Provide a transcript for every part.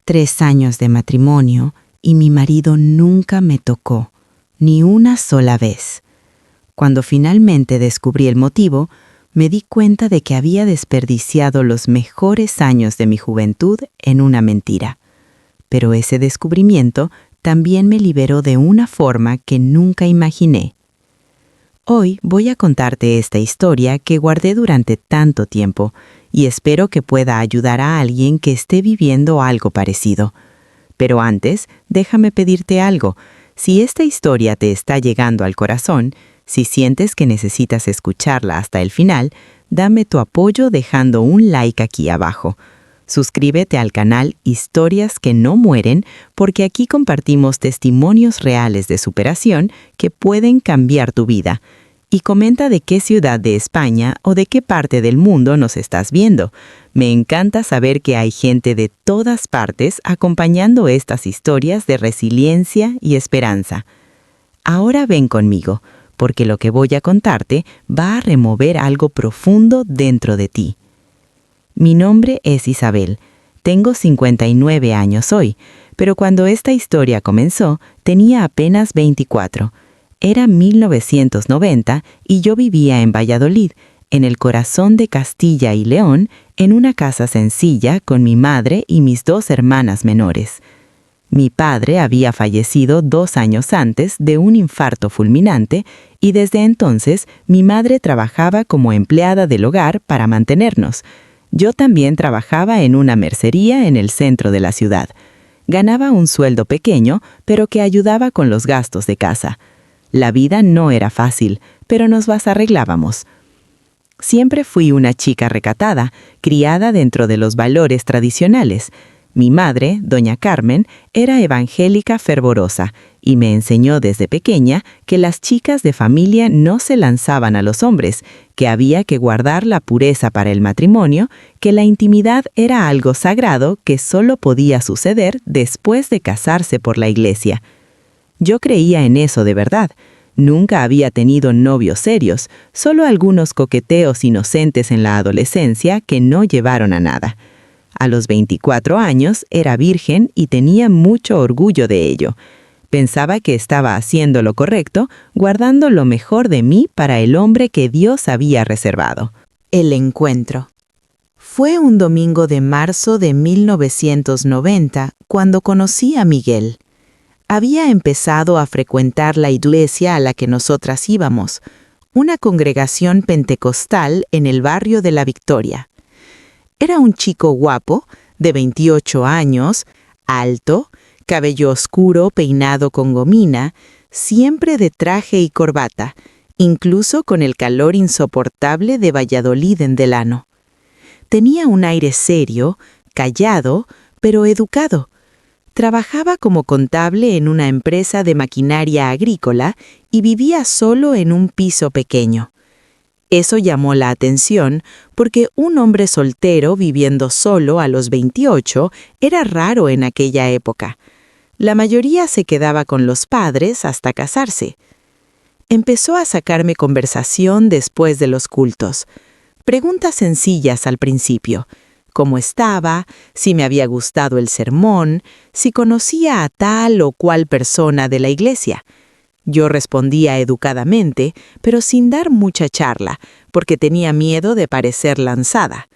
3 años de matrimonio y mi marido nunca me tocó, ni una sola vez. Cuando finalmente descubrí el motivo, me di cuenta de que había desperdiciado los mejores años de mi juventud en una mentira. Pero ese descubrimiento también me liberó de una forma que nunca imaginé. Hoy voy a contarte esta historia que guardé durante tanto tiempo y espero que pueda ayudar a alguien que esté viviendo algo parecido. Pero antes, déjame pedirte algo. Si esta historia te está llegando al corazón, si sientes que necesitas escucharla hasta el final, dame tu apoyo dejando un like aquí abajo. Suscríbete al canal Historias que no mueren porque aquí compartimos testimonios reales de superación que pueden cambiar tu vida. Y comenta de qué ciudad de España o de qué parte del mundo nos estás viendo. Me encanta saber que hay gente de todas partes acompañando estas historias de resiliencia y esperanza. Ahora ven conmigo, porque lo que voy a contarte va a remover algo profundo dentro de ti. Mi nombre es Isabel. Tengo 59 años hoy, pero cuando esta historia comenzó, tenía apenas 24. Era 1990 y yo vivía en Valladolid, en el corazón de Castilla y León, en una casa sencilla con mi madre y mis 2 hermanas menores. Mi padre había fallecido 2 años antes de un infarto fulminante y desde entonces mi madre trabajaba como empleada del hogar para mantenernos. Yo también trabajaba en una mercería en el centro de la ciudad. Ganaba un sueldo pequeño, pero que ayudaba con los gastos de casa. La vida no era fácil, pero nos las arreglábamos. Siempre fui una chica recatada, criada dentro de los valores tradicionales. Mi madre, doña Carmen, era evangélica fervorosa y me enseñó desde pequeña que las chicas de familia no se lanzaban a los hombres, que había que guardar la pureza para el matrimonio, que la intimidad era algo sagrado que solo podía suceder después de casarse por la iglesia. Yo creía en eso de verdad. Nunca había tenido novios serios, solo algunos coqueteos inocentes en la adolescencia que no llevaron a nada. A los 24 años era virgen y tenía mucho orgullo de ello. Pensaba que estaba haciendo lo correcto, guardando lo mejor de mí para el hombre que Dios había reservado. El encuentro. Fue un domingo de marzo de 1990 cuando conocí a Miguel. Había empezado a frecuentar la iglesia a la que nosotras íbamos, una congregación pentecostal en el barrio de La Victoria. Era un chico guapo, de 28 años, alto, cabello oscuro peinado con gomina, siempre de traje y corbata, incluso con el calor insoportable de Valladolid en verano. Tenía un aire serio, callado, pero educado. Trabajaba como contable en una empresa de maquinaria agrícola y vivía solo en un piso pequeño. Eso llamó la atención porque un hombre soltero viviendo solo a los 28 era raro en aquella época. La mayoría se quedaba con los padres hasta casarse. Empezó a sacarme conversación después de los cultos. Preguntas sencillas al principio. Cómo estaba, si me había gustado el sermón, si conocía a tal o cual persona de la iglesia. Yo respondía educadamente, pero sin dar mucha charla, porque tenía miedo de parecer lanzada.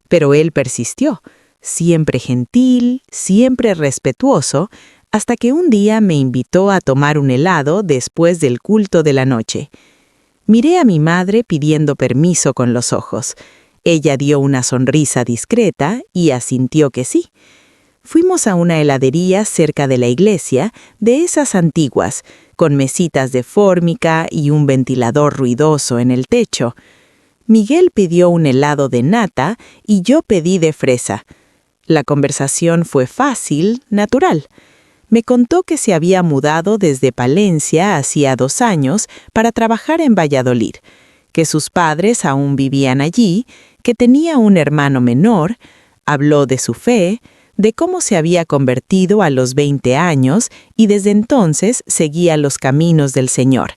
Pero él persistió, siempre gentil, siempre respetuoso, hasta que un día me invitó a tomar un helado después del culto de la noche. Miré a mi madre pidiendo permiso con los ojos. Ella dio una sonrisa discreta y asintió que sí. Fuimos a una heladería cerca de la iglesia, de esas antiguas, con mesitas de fórmica y un ventilador ruidoso en el techo. Miguel pidió un helado de nata y yo pedí de fresa. La conversación fue fácil, natural. Me contó que se había mudado desde Palencia hacía 2 años para trabajar en Valladolid, que sus padres aún vivían allí, que tenía un hermano menor. Habló de su fe, de cómo se había convertido a los 20 años y desde entonces seguía los caminos del Señor.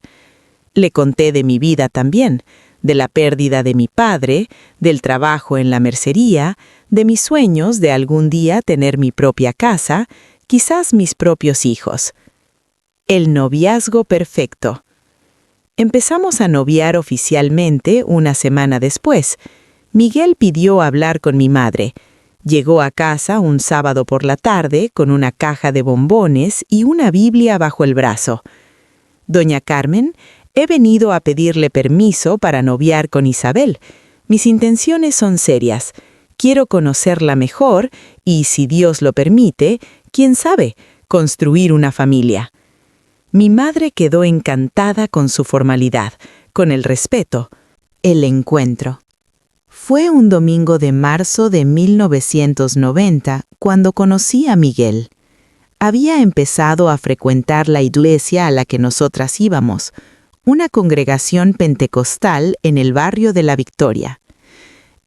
Le conté de mi vida también, de la pérdida de mi padre, del trabajo en la mercería, de mis sueños de algún día tener mi propia casa, quizás mis propios hijos. El noviazgo perfecto. Empezamos a noviar oficialmente una semana después. Miguel pidió hablar con mi madre. Llegó a casa un sábado por la tarde con una caja de bombones y una Biblia bajo el brazo. Doña Carmen, he venido a pedirle permiso para noviar con Isabel. Mis intenciones son serias. Quiero conocerla mejor y, si Dios lo permite, quién sabe, construir una familia. Mi madre quedó encantada con su formalidad, con el respeto. El encuentro. Fue un domingo de marzo de 1990 cuando conocí a Miguel. Había empezado a frecuentar la iglesia a la que nosotras íbamos, una congregación pentecostal en el barrio de La Victoria.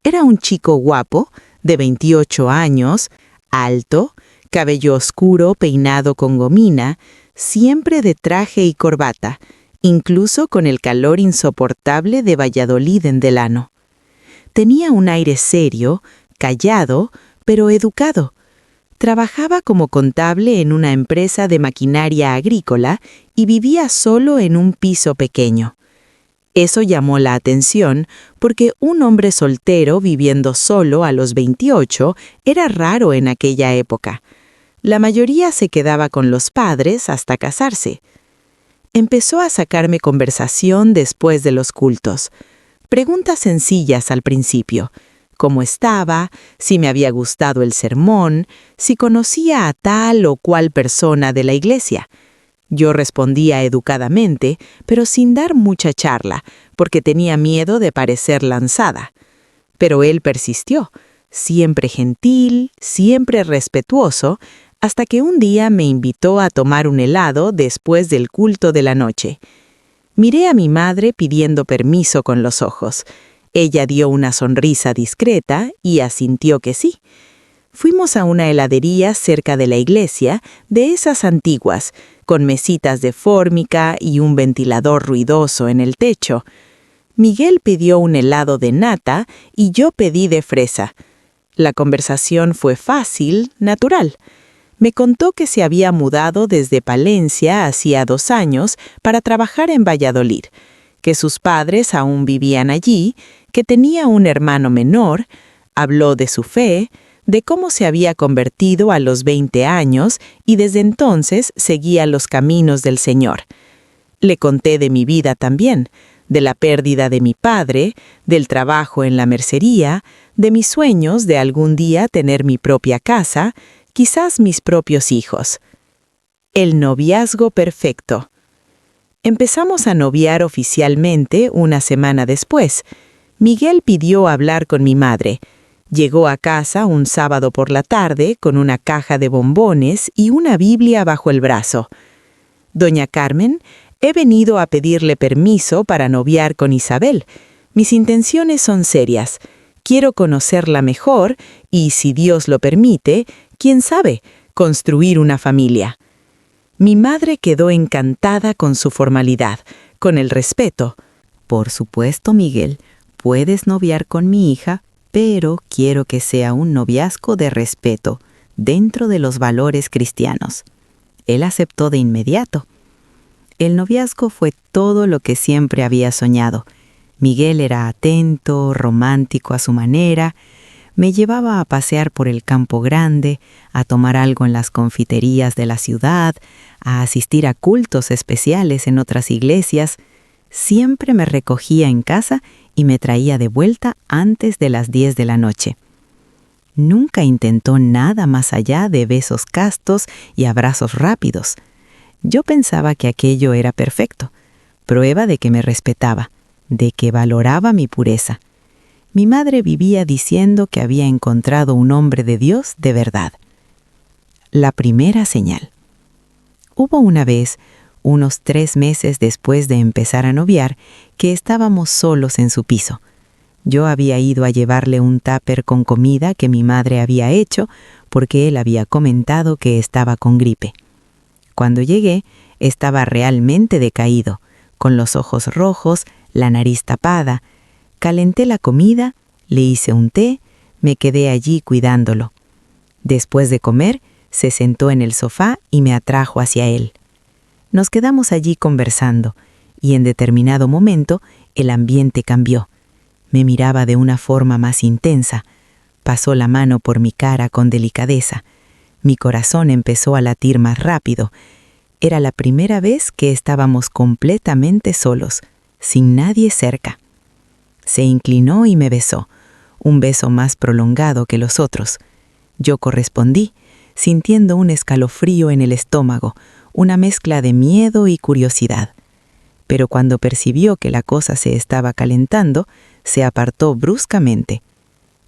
Era un chico guapo, de 28 años, alto, cabello oscuro peinado con gomina, siempre de traje y corbata, incluso con el calor insoportable de Valladolid en Delano. Tenía un aire serio, callado, pero educado. Trabajaba como contable en una empresa de maquinaria agrícola y vivía solo en un piso pequeño. Eso llamó la atención porque un hombre soltero viviendo solo a los 28 era raro en aquella época. La mayoría se quedaba con los padres hasta casarse. Empezó a sacarme conversación después de los cultos. Preguntas sencillas al principio. Cómo estaba, si me había gustado el sermón, si conocía a tal o cual persona de la iglesia. Yo respondía educadamente, pero sin dar mucha charla, porque tenía miedo de parecer lanzada. Pero él persistió, siempre gentil, siempre respetuoso, hasta que un día me invitó a tomar un helado después del culto de la noche. Miré a mi madre pidiendo permiso con los ojos. Ella dio una sonrisa discreta y asintió que sí. Fuimos a una heladería cerca de la iglesia, de esas antiguas, con mesitas de fórmica y un ventilador ruidoso en el techo. Miguel pidió un helado de nata y yo pedí de fresa. La conversación fue fácil, natural. Me contó que se había mudado desde Palencia hacía 2 años para trabajar en Valladolid, que sus padres aún vivían allí, que tenía un hermano menor. Habló de su fe, de cómo se había convertido a los 20 años y desde entonces seguía los caminos del Señor. Le conté de mi vida también, de la pérdida de mi padre, del trabajo en la mercería, de mis sueños de algún día tener mi propia casa, quizás mis propios hijos. El noviazgo perfecto. Empezamos a noviar oficialmente una semana después. Miguel pidió hablar con mi madre. Llegó a casa un sábado por la tarde con una caja de bombones y una Biblia bajo el brazo. Doña Carmen, he venido a pedirle permiso para noviar con Isabel. Mis intenciones son serias. Quiero conocerla mejor y, si Dios lo permite, quién sabe, construir una familia. Mi madre quedó encantada con su formalidad, con el respeto. Por supuesto, Miguel, puedes noviar con mi hija, pero quiero que sea un noviazgo de respeto, dentro de los valores cristianos. Él aceptó de inmediato. El noviazgo fue todo lo que siempre había soñado. Miguel era atento, romántico a su manera. Me llevaba a pasear por el Campo Grande, a tomar algo en las confiterías de la ciudad, a asistir a cultos especiales en otras iglesias. Siempre me recogía en casa y me traía de vuelta antes de las 10 de la noche. Nunca intentó nada más allá de besos castos y abrazos rápidos. Yo pensaba que aquello era perfecto, prueba de que me respetaba, de que valoraba mi pureza. Mi madre vivía diciendo que había encontrado un hombre de Dios de verdad. La primera señal. Hubo una vez, unos 3 meses después de empezar a noviar, que estábamos solos en su piso. Yo había ido a llevarle un tupper con comida que mi madre había hecho porque él había comentado que estaba con gripe. Cuando llegué, estaba realmente decaído, con los ojos rojos, la nariz tapada. Calenté la comida, le hice un té, Me quedé allí cuidándolo. Después de comer, se sentó en el sofá y me atrajo hacia él. Nos quedamos allí conversando, y en determinado momento el ambiente cambió. Me miraba de una forma más intensa. Pasó la mano por mi cara con delicadeza. Mi corazón empezó a latir más rápido. Era la primera vez que estábamos completamente solos, sin nadie cerca. Se inclinó y me besó, un beso más prolongado que los otros. Yo correspondí, sintiendo un escalofrío en el estómago, una mezcla de miedo y curiosidad. Pero cuando percibió que la cosa se estaba calentando, se apartó bruscamente.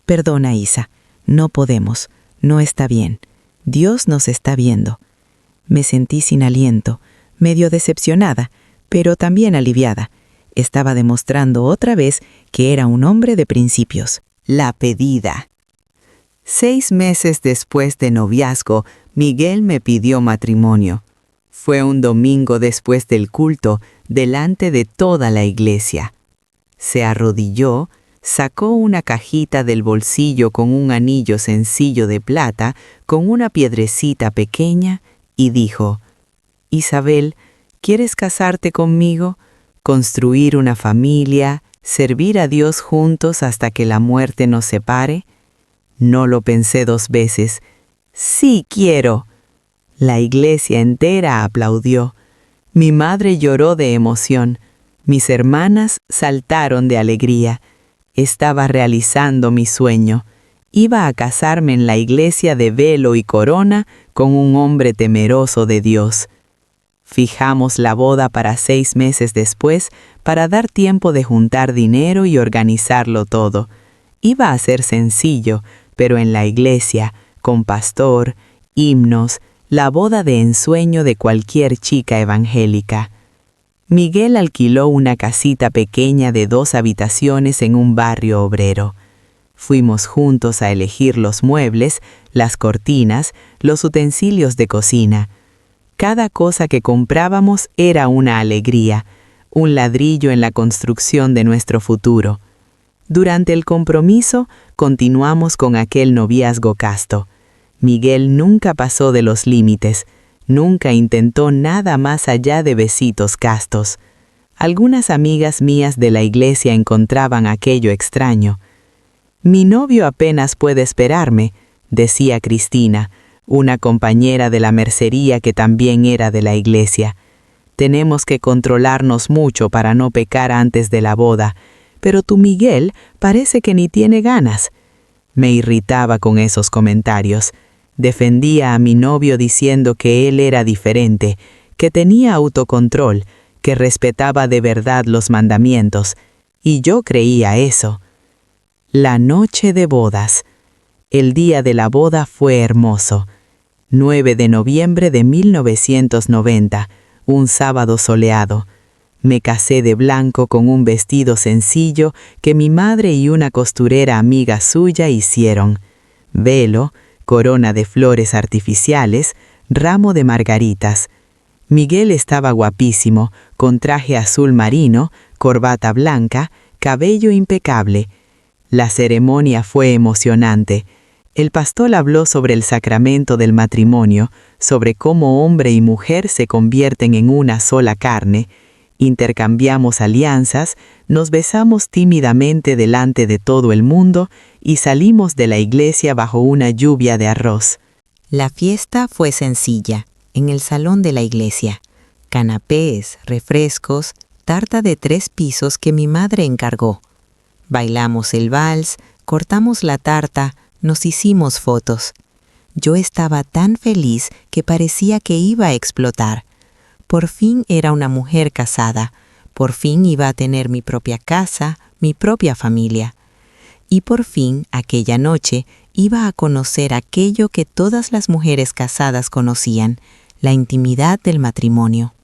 «Perdona, Isa, no podemos, no está bien. Dios nos está viendo». Me sentí sin aliento, medio decepcionada, pero también aliviada. Estaba demostrando otra vez que era un hombre de principios. La pedida. 6 meses después de noviazgo, Miguel me pidió matrimonio. Fue un domingo después del culto, delante de toda la iglesia. Se arrodilló, sacó una cajita del bolsillo con un anillo sencillo de plata, con una piedrecita pequeña, y dijo: «Isabel, ¿quieres casarte conmigo? ¿Construir una familia? ¿Servir a Dios juntos hasta que la muerte nos separe?» No lo pensé 2 veces. «Sí quiero». La iglesia entera aplaudió. Mi madre lloró de emoción. Mis hermanas saltaron de alegría. Estaba realizando mi sueño. Iba a casarme en la iglesia de velo y corona con un hombre temeroso de Dios. Fijamos la boda para 6 meses después para dar tiempo de juntar dinero y organizarlo todo. Iba a ser sencillo, pero en la iglesia, con pastor, himnos, la boda de ensueño de cualquier chica evangélica. Miguel alquiló una casita pequeña de 2 habitaciones en un barrio obrero. Fuimos juntos a elegir los muebles, las cortinas, los utensilios de cocina. Cada cosa que comprábamos era una alegría, un ladrillo en la construcción de nuestro futuro. Durante el compromiso, continuamos con aquel noviazgo casto. Miguel nunca pasó de los límites, nunca intentó nada más allá de besitos castos. Algunas amigas mías de la iglesia encontraban aquello extraño. «Mi novio apenas puede esperarme», decía Cristina, una compañera de la mercería que también era de la iglesia. «Tenemos que controlarnos mucho para no pecar antes de la boda, pero tu Miguel parece que ni tiene ganas». Me irritaba con esos comentarios. Defendía a mi novio diciendo que él era diferente, que tenía autocontrol, que respetaba de verdad los mandamientos, y yo creía eso. La noche de bodas. El día de la boda fue hermoso. 9 de noviembre de 1990, un sábado soleado. Me casé de blanco con un vestido sencillo que mi madre y una costurera amiga suya hicieron. Velo, corona de flores artificiales, ramo de margaritas. Miguel estaba guapísimo, con traje azul marino, corbata blanca, cabello impecable. La ceremonia fue emocionante. El pastor habló sobre el sacramento del matrimonio, sobre cómo hombre y mujer se convierten en una sola carne. Intercambiamos alianzas, nos besamos tímidamente delante de todo el mundo y salimos de la iglesia bajo una lluvia de arroz. La fiesta fue sencilla, en el salón de la iglesia. Canapés, refrescos, tarta de 3 pisos que mi madre encargó. Bailamos el vals, cortamos la tarta, nos hicimos fotos. Yo estaba tan feliz que parecía que iba a explotar. Por fin era una mujer casada, por fin iba a tener mi propia casa, mi propia familia. Y por fin, aquella noche, iba a conocer aquello que todas las mujeres casadas conocían, la intimidad del matrimonio.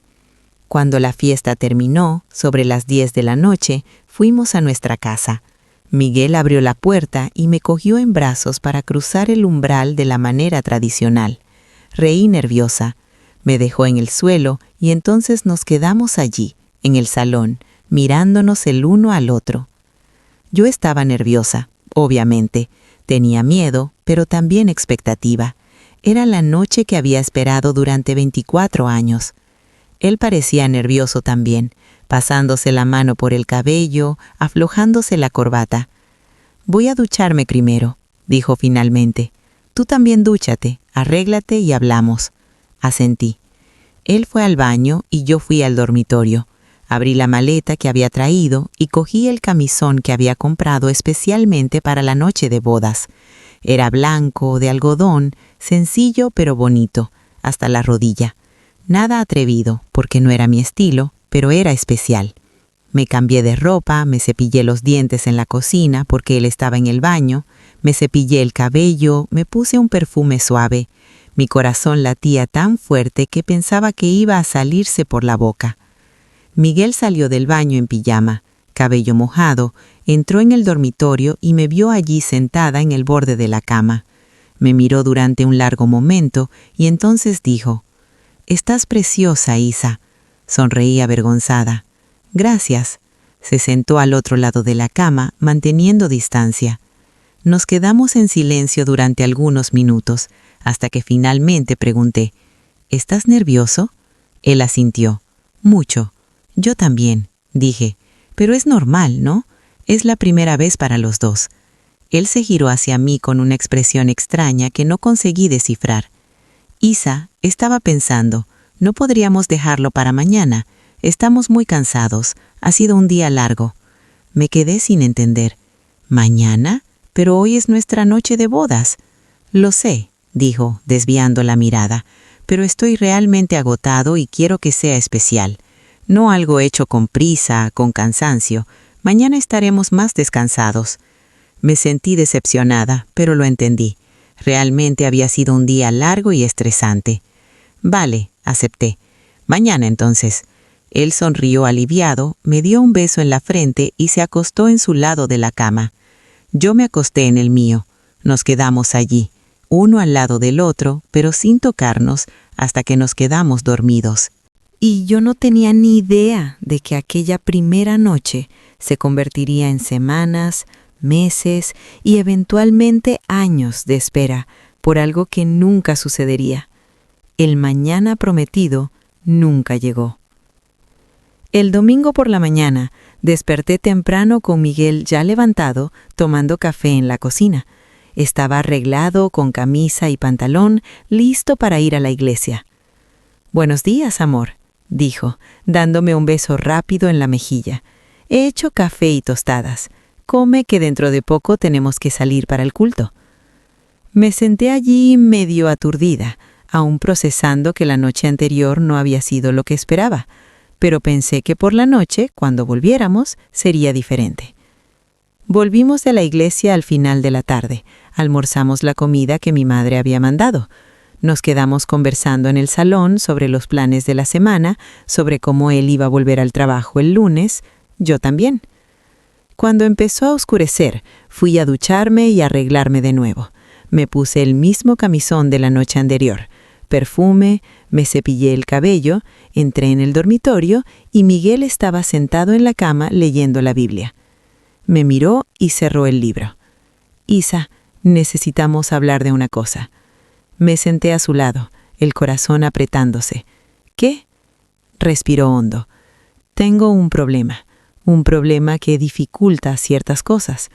Cuando la fiesta terminó, sobre las 10 de la noche, fuimos a nuestra casa. Miguel abrió la puerta y me cogió en brazos para cruzar el umbral de la manera tradicional. Reí nerviosa. Me dejó en el suelo y entonces nos quedamos allí, en el salón, mirándonos el uno al otro. Yo estaba nerviosa, obviamente. Tenía miedo, pero también expectativa. Era la noche que había esperado durante 24 años. Él parecía nervioso también, pasándose la mano por el cabello, aflojándose la corbata. «Voy a ducharme primero», dijo finalmente. «Tú también dúchate, arréglate y hablamos». Asentí. Él fue al baño y yo fui al dormitorio. Abrí la maleta que había traído y cogí el camisón que había comprado especialmente para la noche de bodas. Era blanco, de algodón, sencillo pero bonito, hasta la rodilla. Nada atrevido, porque no era mi estilo, pero era especial. Me cambié de ropa, me cepillé los dientes en la cocina porque él estaba en el baño, me cepillé el cabello, me puse un perfume suave. Mi corazón latía tan fuerte que pensaba que iba a salirse por la boca. Miguel salió del baño en pijama, cabello mojado, entró en el dormitorio y me vio allí sentada en el borde de la cama. Me miró durante un largo momento y entonces dijo: «Estás preciosa, Isa». Sonreí avergonzada. «Gracias». Se sentó al otro lado de la cama, manteniendo distancia. Nos quedamos en silencio durante algunos minutos, hasta que finalmente pregunté: «¿Estás nervioso?». Él asintió. «Mucho». «Yo también», dije. «Pero es normal, ¿no? Es la primera vez para los dos». Él se giró hacia mí con una expresión extraña que no conseguí descifrar. «Isa, estaba pensando, no podríamos dejarlo para mañana. Estamos muy cansados. Ha sido un día largo». Me quedé sin entender. «¿Mañana? Pero hoy es nuestra noche de bodas». «Lo sé», dijo, desviando la mirada, «pero estoy realmente agotado y quiero que sea especial. No algo hecho con prisa, con cansancio. Mañana estaremos más descansados». Me sentí decepcionada, pero lo entendí. Realmente había sido un día largo y estresante. «Vale», acepté. «Mañana entonces». Él sonrió aliviado, me dio un beso en la frente y se acostó en su lado de la cama. Yo me acosté en el mío. Nos quedamos allí, uno al lado del otro, pero sin tocarnos, hasta que nos quedamos dormidos. Y yo no tenía ni idea de que aquella primera noche se convertiría en semanas, meses y eventualmente años de espera por algo que nunca sucedería. El mañana prometido nunca llegó. El domingo por la mañana desperté temprano con Miguel ya levantado, tomando café en la cocina. Estaba arreglado con camisa y pantalón, listo para ir a la iglesia. «Buenos días, amor», dijo, dándome un beso rápido en la mejilla. «He hecho café y tostadas. Come, que dentro de poco tenemos que salir para el culto». Me senté allí medio aturdida, aún procesando que la noche anterior no había sido lo que esperaba, pero pensé que por la noche, cuando volviéramos, sería diferente. Volvimos de la iglesia al final de la tarde. Almorzamos la comida que mi madre había mandado. Nos quedamos conversando en el salón sobre los planes de la semana, sobre cómo él iba a volver al trabajo el lunes, yo también. Cuando empezó a oscurecer, fui a ducharme y arreglarme de nuevo. Me puse el mismo camisón de la noche anterior, perfume, me cepillé el cabello, entré en el dormitorio y Miguel estaba sentado en la cama leyendo la Biblia. Me miró y cerró el libro. «Isa, necesitamos hablar de una cosa». Me senté a su lado, el corazón apretándose. «¿Qué?». Respiró hondo. «Tengo un problema que dificulta ciertas cosas».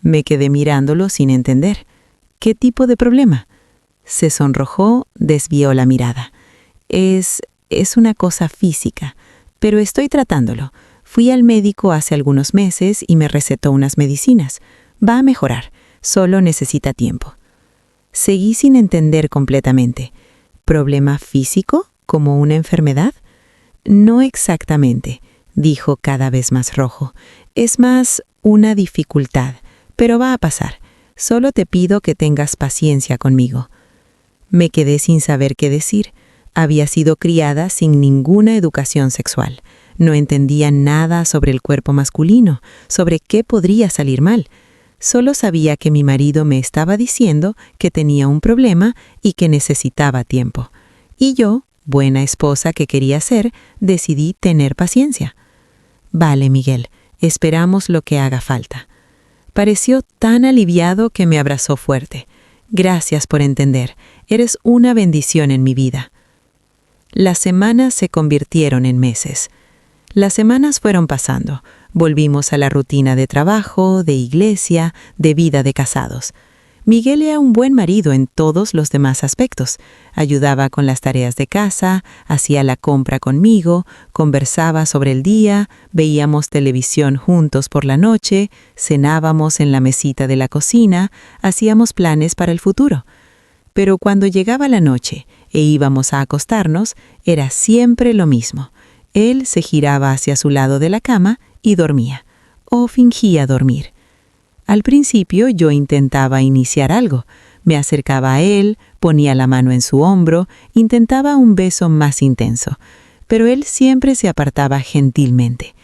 Me quedé mirándolo sin entender. «¿Qué tipo de problema?». Se sonrojó, desvió la mirada. Es una cosa física, pero estoy tratándolo. Fui al médico hace algunos meses y me recetó unas medicinas. Va a mejorar, solo necesita tiempo». Seguí sin entender completamente. ¿Problema físico? ¿Como una enfermedad? «No exactamente», dijo cada vez más rojo. «Es más una dificultad, pero va a pasar. Solo te pido que tengas paciencia conmigo». Me quedé sin saber qué decir. Había sido criada sin ninguna educación sexual. No entendía nada sobre el cuerpo masculino, sobre qué podría salir mal. Solo sabía que mi marido me estaba diciendo que tenía un problema y que necesitaba tiempo. Y yo, buena esposa que quería ser, decidí tener paciencia. «Vale, Miguel, esperamos lo que haga falta». Pareció tan aliviado que me abrazó fuerte. Gracias por entender. Eres una bendición en mi vida. Las semanas se convirtieron en meses. Las semanas fueron pasando. Volvimos a la rutina de trabajo, de iglesia, de vida de casados. Miguel era un buen marido en todos los demás aspectos. Ayudaba con las tareas de casa, hacía la compra conmigo, conversaba sobre el día, veíamos televisión juntos por la noche, cenábamos en la mesita de la cocina, hacíamos planes para el futuro. Pero cuando llegaba la noche e íbamos a acostarnos, era siempre lo mismo. Él se giraba hacia su lado de la cama y dormía, o fingía dormir. Al principio yo intentaba iniciar algo. Me acercaba a él, ponía la mano en su hombro, intentaba un beso más intenso. Pero él siempre se apartaba gentilmente.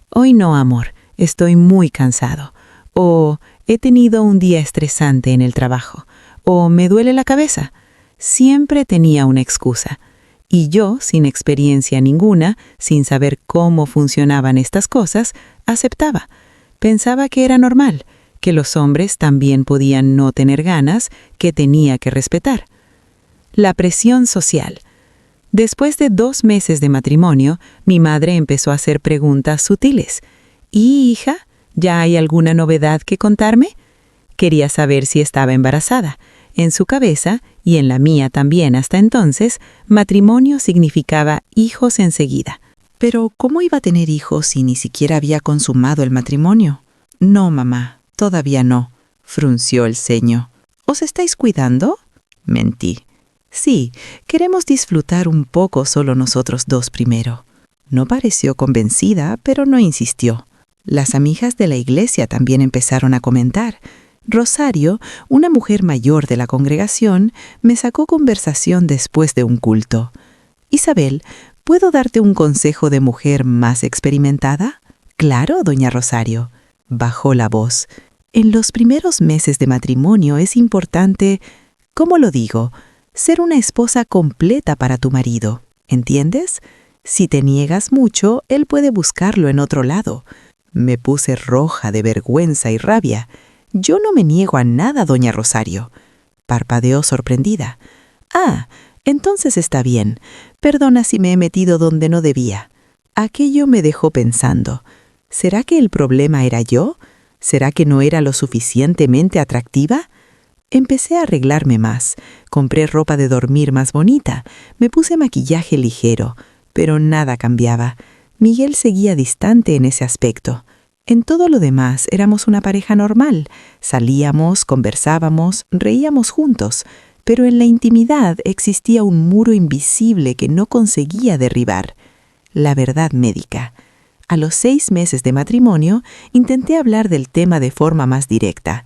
Hoy no, amor, estoy muy cansado. O he tenido un día estresante en el trabajo. O me duele la cabeza. Siempre tenía una excusa. Y yo, sin experiencia ninguna, sin saber cómo funcionaban estas cosas, aceptaba. Pensaba que era normal, que los hombres también podían no tener ganas, que tenía que respetar. La presión social. Después de 2 meses de matrimonio, mi madre empezó a hacer preguntas sutiles. ¿Y, hija, ya hay alguna novedad que contarme? Quería saber si estaba embarazada. En su cabeza, y en la mía también hasta entonces, matrimonio significaba hijos enseguida. Pero, ¿cómo iba a tener hijos si ni siquiera había consumado el matrimonio? No, mamá, todavía no, frunció el ceño. ¿Os estáis cuidando? Mentí. Sí, queremos disfrutar un poco solo nosotros dos primero. No pareció convencida, pero no insistió. Las amigas de la iglesia también empezaron a comentar. Rosario, una mujer mayor de la congregación, me sacó conversación después de un culto. Isabel, ¿puedo darte un consejo de mujer más experimentada? Claro, doña Rosario. Bajó la voz. En los primeros meses de matrimonio es importante, ¿cómo lo digo?, ser una esposa completa para tu marido. ¿Entiendes? Si te niegas mucho, él puede buscarlo en otro lado. Me puse roja de vergüenza y rabia. Yo no me niego a nada, doña Rosario. Parpadeó sorprendida. Ah, entonces está bien. Perdona si me he metido donde no debía. Aquello me dejó pensando. ¿Será que el problema era yo? ¿Será que no era lo suficientemente atractiva? Empecé a arreglarme más. Compré ropa de dormir más bonita. Me puse maquillaje ligero. Pero nada cambiaba. Miguel seguía distante en ese aspecto. En todo lo demás éramos una pareja normal. Salíamos, conversábamos, reíamos juntos. Pero en la intimidad existía un muro invisible que no conseguía derribar. La verdad médica. A los 6 meses de matrimonio, intenté hablar del tema de forma más directa.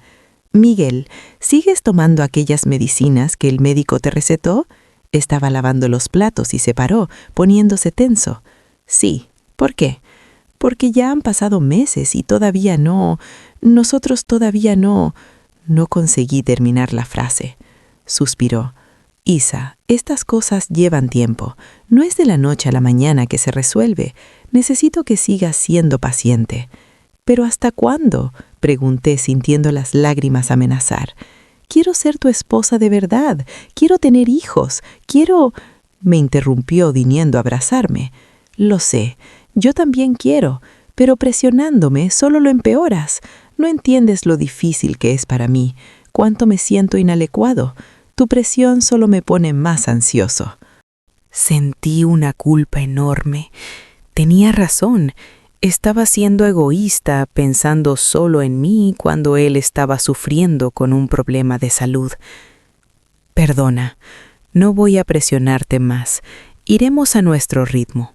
Miguel, ¿sigues tomando aquellas medicinas que el médico te recetó? Estaba lavando los platos y se paró, poniéndose tenso. Sí. ¿Por qué? Porque ya han pasado meses y todavía no... Nosotros todavía no... No conseguí terminar la frase. Suspiró. Isa, estas cosas llevan tiempo. No es de la noche a la mañana que se resuelve. Necesito que sigas siendo paciente. ¿Pero hasta cuándo?, pregunté sintiendo las lágrimas amenazar. Quiero ser tu esposa de verdad. Quiero tener hijos. Quiero... Me interrumpió viniendo a abrazarme. Lo sé. Yo también quiero. Pero presionándome solo lo empeoras. No entiendes lo difícil que es para mí. Cuánto me siento inadecuado. Tu presión solo me pone más ansioso. Sentí una culpa enorme. Tenía razón. Estaba siendo egoísta pensando solo en mí cuando él estaba sufriendo con un problema de salud. Perdona, no voy a presionarte más. Iremos a nuestro ritmo.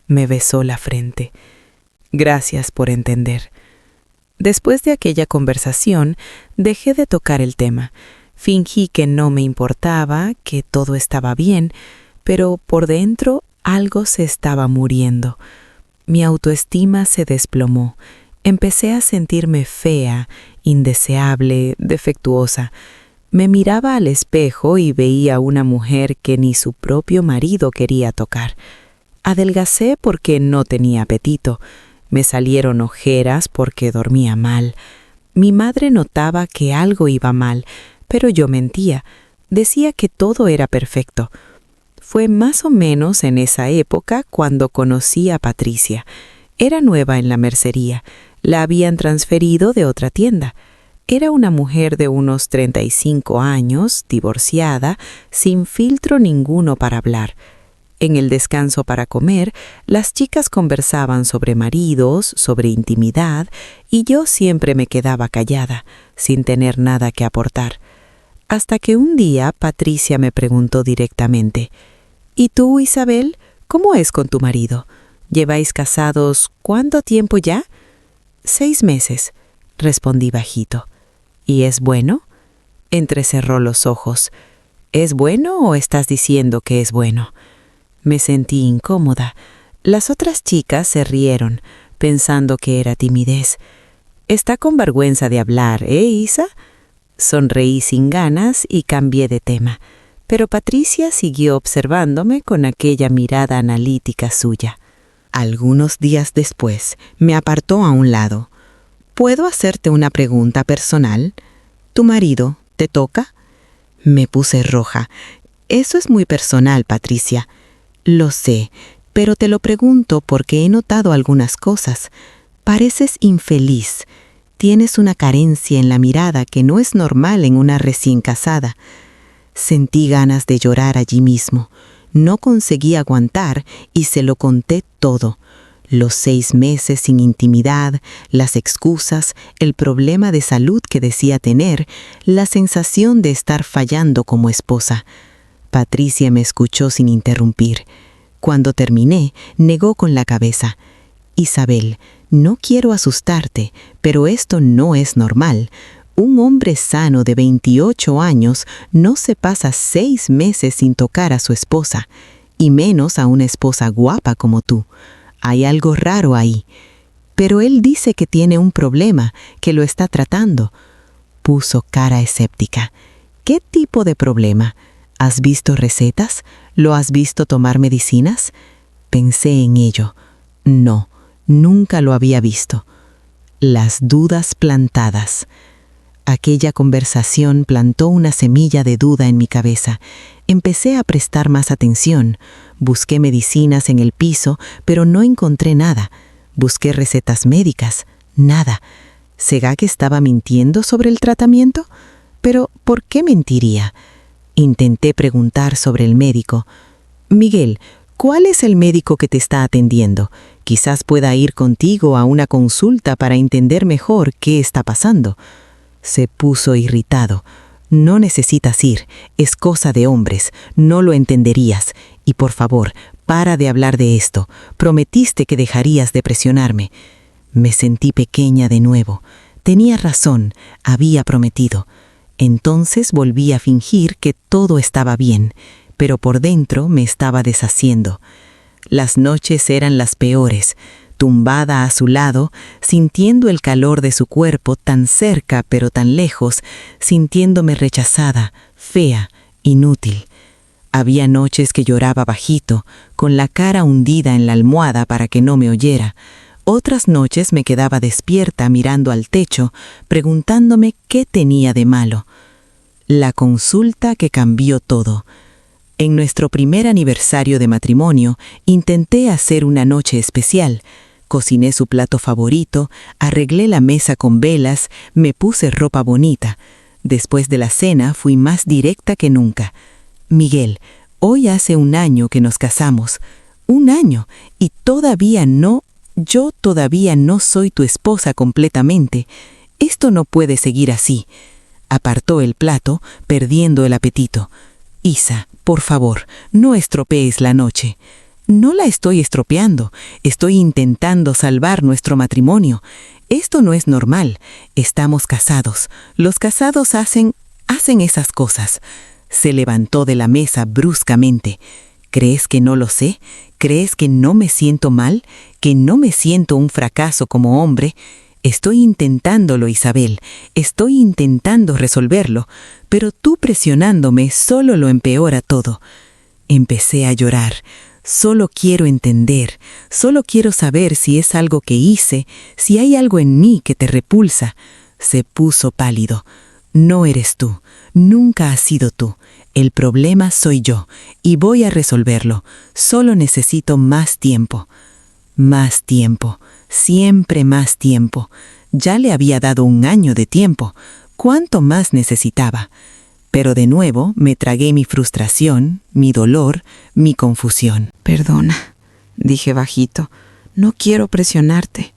Me besó la frente. Gracias por entender. Después de aquella conversación, dejé de tocar el tema. Fingí que no me importaba, que todo estaba bien, pero por dentro algo se estaba muriendo. Mi autoestima se desplomó. Empecé a sentirme fea, indeseable, defectuosa. Me miraba al espejo y veía una mujer que ni su propio marido quería tocar. Adelgacé porque no tenía apetito. Me salieron ojeras porque dormía mal. Mi madre notaba que algo iba mal, pero yo mentía. Decía que todo era perfecto. Fue más o menos en esa época cuando conocí a Patricia. Era nueva en la mercería. La habían transferido de otra tienda. Era una mujer de unos 35 años, divorciada, sin filtro ninguno para hablar. En el descanso para comer, las chicas conversaban sobre maridos, sobre intimidad, y yo siempre me quedaba callada, sin tener nada que aportar. Hasta que un día Patricia me preguntó directamente: «¿Y tú, Isabel, cómo es con tu marido? ¿Lleváis casados cuánto tiempo ya?» «6 meses», respondí bajito. «¿Y es bueno?» Entrecerró los ojos. «¿Es bueno o estás diciendo que es bueno?» Me sentí incómoda. Las otras chicas se rieron, pensando que era timidez. «Está con vergüenza de hablar, Isa?» Sonreí sin ganas y cambié de tema, pero Patricia siguió observándome con aquella mirada analítica suya. Algunos días después, me apartó a un lado. «¿Puedo hacerte una pregunta personal? ¿Tu marido te toca?» Me puse roja. «Eso es muy personal, Patricia». «Lo sé, pero te lo pregunto porque he notado algunas cosas. Pareces infeliz. Tienes una carencia en la mirada que no es normal en una recién casada». Sentí ganas de llorar allí mismo. No conseguí aguantar y se lo conté todo. Los 6 meses sin intimidad, las excusas, el problema de salud que decía tener, la sensación de estar fallando como esposa. Patricia me escuchó sin interrumpir. Cuando terminé, negó con la cabeza. «Isabel, no quiero asustarte, pero esto no es normal. Un hombre sano de 28 años no se pasa 6 meses sin tocar a su esposa, y menos a una esposa guapa como tú. Hay algo raro ahí. Pero él dice que tiene un problema, que lo está tratando». Puso cara escéptica. «¿Qué tipo de problema? ¿Has visto recetas? ¿Lo has visto tomar medicinas?» Pensé en ello. No, nunca lo había visto. Las dudas plantadas. Aquella conversación plantó una semilla de duda en mi cabeza. Empecé a prestar más atención. Busqué medicinas en el piso, pero no encontré nada. Busqué recetas médicas. Nada. ¿Será que estaba mintiendo sobre el tratamiento? Pero, ¿por qué mentiría? Intenté preguntar sobre el médico. «Miguel, ¿cuál es el médico que te está atendiendo? Quizás pueda ir contigo a una consulta para entender mejor qué está pasando». Se puso irritado. «No necesitas ir, es cosa de hombres, no lo entenderías. Y por favor, para de hablar de esto. Prometiste que dejarías de presionarme». Me sentí pequeña de nuevo. Tenía razón, había prometido. Entonces volví a fingir que todo estaba bien, pero por dentro me estaba deshaciendo. Las noches eran las peores. Tumbada a su lado, sintiendo el calor de su cuerpo tan cerca pero tan lejos, sintiéndome rechazada, fea, inútil. Había noches que lloraba bajito, con la cara hundida en la almohada para que no me oyera. Otras noches me quedaba despierta mirando al techo, preguntándome qué tenía de malo. La consulta que cambió todo. En nuestro primer aniversario de matrimonio, intenté hacer una noche especial. Cociné su plato favorito, arreglé la mesa con velas, me puse ropa bonita. Después de la cena fui más directa que nunca. «Miguel, hoy hace 1 año que nos casamos. 1 año, y yo todavía no soy tu esposa completamente. Esto no puede seguir así». Apartó el plato, perdiendo el apetito. «Isa, por favor, no estropees la noche». «No la estoy estropeando, estoy intentando salvar nuestro matrimonio. Esto no es normal. Estamos casados. Los casados hacen esas cosas». Se levantó de la mesa bruscamente. «¿Crees que no lo sé? ¿Crees que no me siento mal? ¿Que no me siento un fracaso como hombre? Estoy intentándolo, Isabel. Estoy intentando resolverlo, pero tú presionándome solo lo empeora todo». Empecé a llorar. Solo quiero entender, solo quiero saber si es algo que hice, si hay algo en mí que te repulsa. Se puso pálido. No eres tú, nunca has sido tú. El problema soy yo, y voy a resolverlo. Solo necesito más tiempo. Más tiempo, siempre más tiempo. Ya le había dado 1 año de tiempo. ¿Cuánto más necesitaba? Pero de nuevo me tragué mi frustración, mi dolor, mi confusión. Perdona, dije bajito, no quiero presionarte.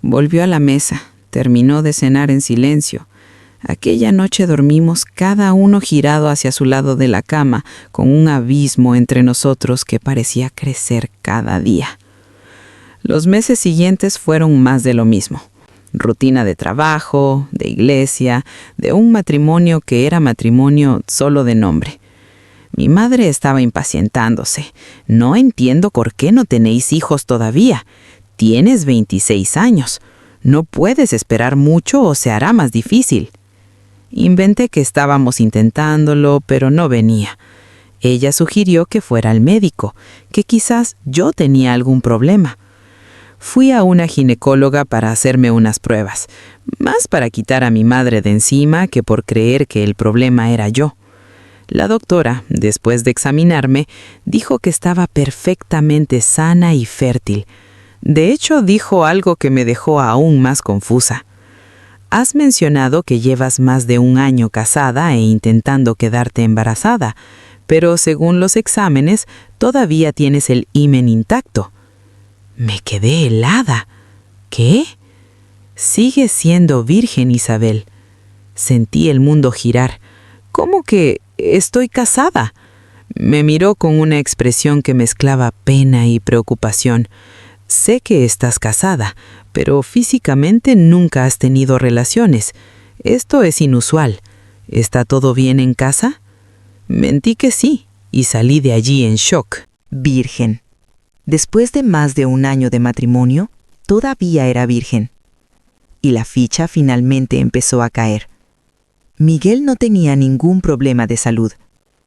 Volvió a la mesa, terminó de cenar en silencio. Aquella noche dormimos cada uno girado hacia su lado de la cama, con un abismo entre nosotros que parecía crecer cada día. Los meses siguientes fueron más de lo mismo. Rutina de trabajo, de iglesia, de un matrimonio que era matrimonio solo de nombre. Mi madre estaba impacientándose. No entiendo por qué no tenéis hijos todavía. Tienes 26 años. No puedes esperar mucho o se hará más difícil. Inventé que estábamos intentándolo, pero no venía. Ella sugirió que fuera al médico, que quizás yo tenía algún problema. Fui a una ginecóloga para hacerme unas pruebas, más para quitar a mi madre de encima que por creer que el problema era yo. La doctora, después de examinarme, dijo que estaba perfectamente sana y fértil. De hecho, dijo algo que me dejó aún más confusa. Has mencionado que llevas más de 1 año casada e intentando quedarte embarazada, pero según los exámenes, todavía tienes el himen intacto. Me quedé helada. ¿Qué? Sigues siendo virgen, Isabel. Sentí el mundo girar. ¿Cómo que estoy casada? Me miró con una expresión que mezclaba pena y preocupación. Sé que estás casada, pero físicamente nunca has tenido relaciones. Esto es inusual. ¿Está todo bien en casa? Mentí que sí, y salí de allí en shock. Virgen. Después de más de 1 año de matrimonio, todavía era virgen. Y la ficha finalmente empezó a caer. Miguel no tenía ningún problema de salud.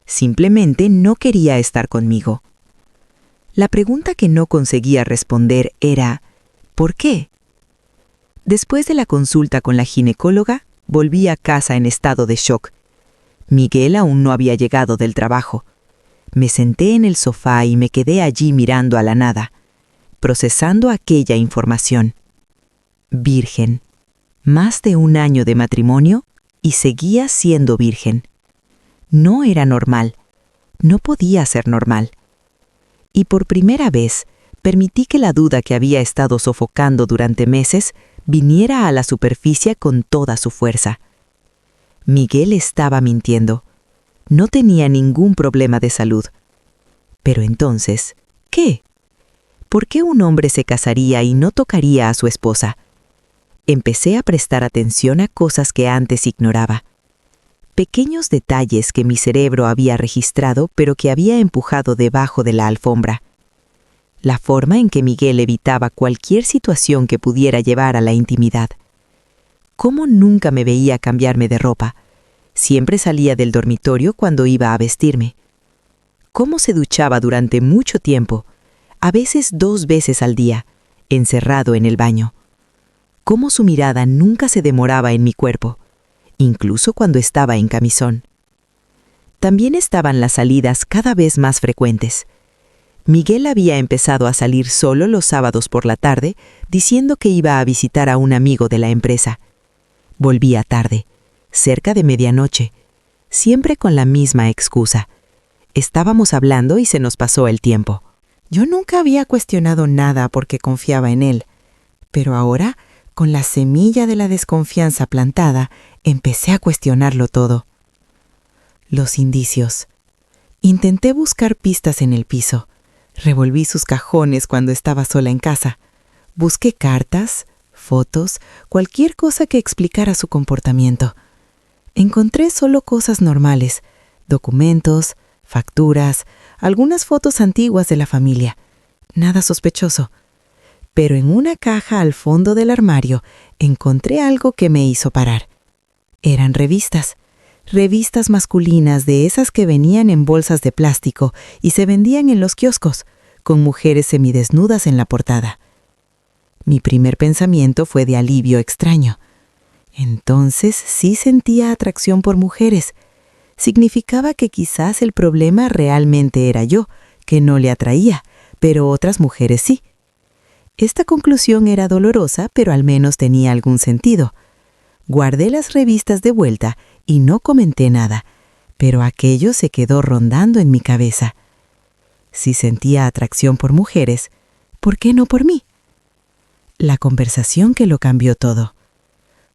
Simplemente no quería estar conmigo. La pregunta que no conseguía responder era, ¿por qué? Después de la consulta con la ginecóloga, volví a casa en estado de shock. Miguel aún no había llegado del trabajo. Me senté en el sofá y me quedé allí mirando a la nada, procesando aquella información. Virgen. Más de 1 año de matrimonio y seguía siendo virgen. No era normal. No podía ser normal. Y por primera vez, permití que la duda que había estado sofocando durante meses viniera a la superficie con toda su fuerza. Miguel estaba mintiendo. No tenía ningún problema de salud. Pero entonces, ¿qué? ¿Por qué un hombre se casaría y no tocaría a su esposa? Empecé a prestar atención a cosas que antes ignoraba. Pequeños detalles que mi cerebro había registrado pero que había empujado debajo de la alfombra. La forma en que Miguel evitaba cualquier situación que pudiera llevar a la intimidad. Cómo nunca me veía cambiarme de ropa. Siempre salía del dormitorio cuando iba a vestirme. Cómo se duchaba durante mucho tiempo, a veces 2 veces al día, encerrado en el baño. Cómo su mirada nunca se demoraba en mi cuerpo, incluso cuando estaba en camisón. También estaban las salidas cada vez más frecuentes. Miguel había empezado a salir solo los sábados por la tarde, diciendo que iba a visitar a un amigo de la empresa. Volvía tarde, cerca de medianoche, siempre con la misma excusa. Estábamos hablando y se nos pasó el tiempo. Yo nunca había cuestionado nada porque confiaba en él, pero ahora, con la semilla de la desconfianza plantada, empecé a cuestionarlo todo. Los indicios. Intenté buscar pistas en el piso. Revolví sus cajones cuando estaba sola en casa. Busqué cartas, fotos, cualquier cosa que explicara su comportamiento. Encontré solo cosas normales, documentos, facturas, algunas fotos antiguas de la familia. Nada sospechoso. Pero en una caja al fondo del armario encontré algo que me hizo parar. Eran revistas. Revistas masculinas de esas que venían en bolsas de plástico y se vendían en los kioscos, con mujeres semidesnudas en la portada. Mi primer pensamiento fue de alivio extraño. Entonces sí sentía atracción por mujeres. Significaba que quizás el problema realmente era yo, que no le atraía, pero otras mujeres sí. Esta conclusión era dolorosa, pero al menos tenía algún sentido. Guardé las revistas de vuelta y no comenté nada, pero aquello se quedó rondando en mi cabeza. Si sentía atracción por mujeres, ¿por qué no por mí? La conversación que lo cambió todo.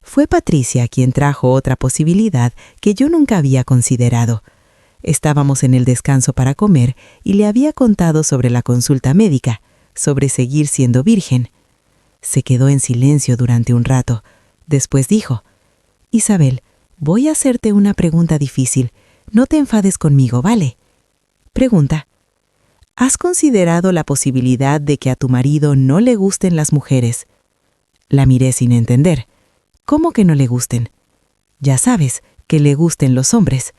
Fue Patricia quien trajo otra posibilidad que yo nunca había considerado. Estábamos en el descanso para comer y le había contado sobre la consulta médica, sobre seguir siendo virgen. Se quedó en silencio durante un rato. Después dijo: «Isabel, voy a hacerte una pregunta difícil. No te enfades conmigo, ¿vale?» Pregunta: ¿has considerado la posibilidad de que a tu marido no le gusten las mujeres? La miré sin entender. ¿Cómo que no le gusten? Ya sabes, que le gusten los hombres.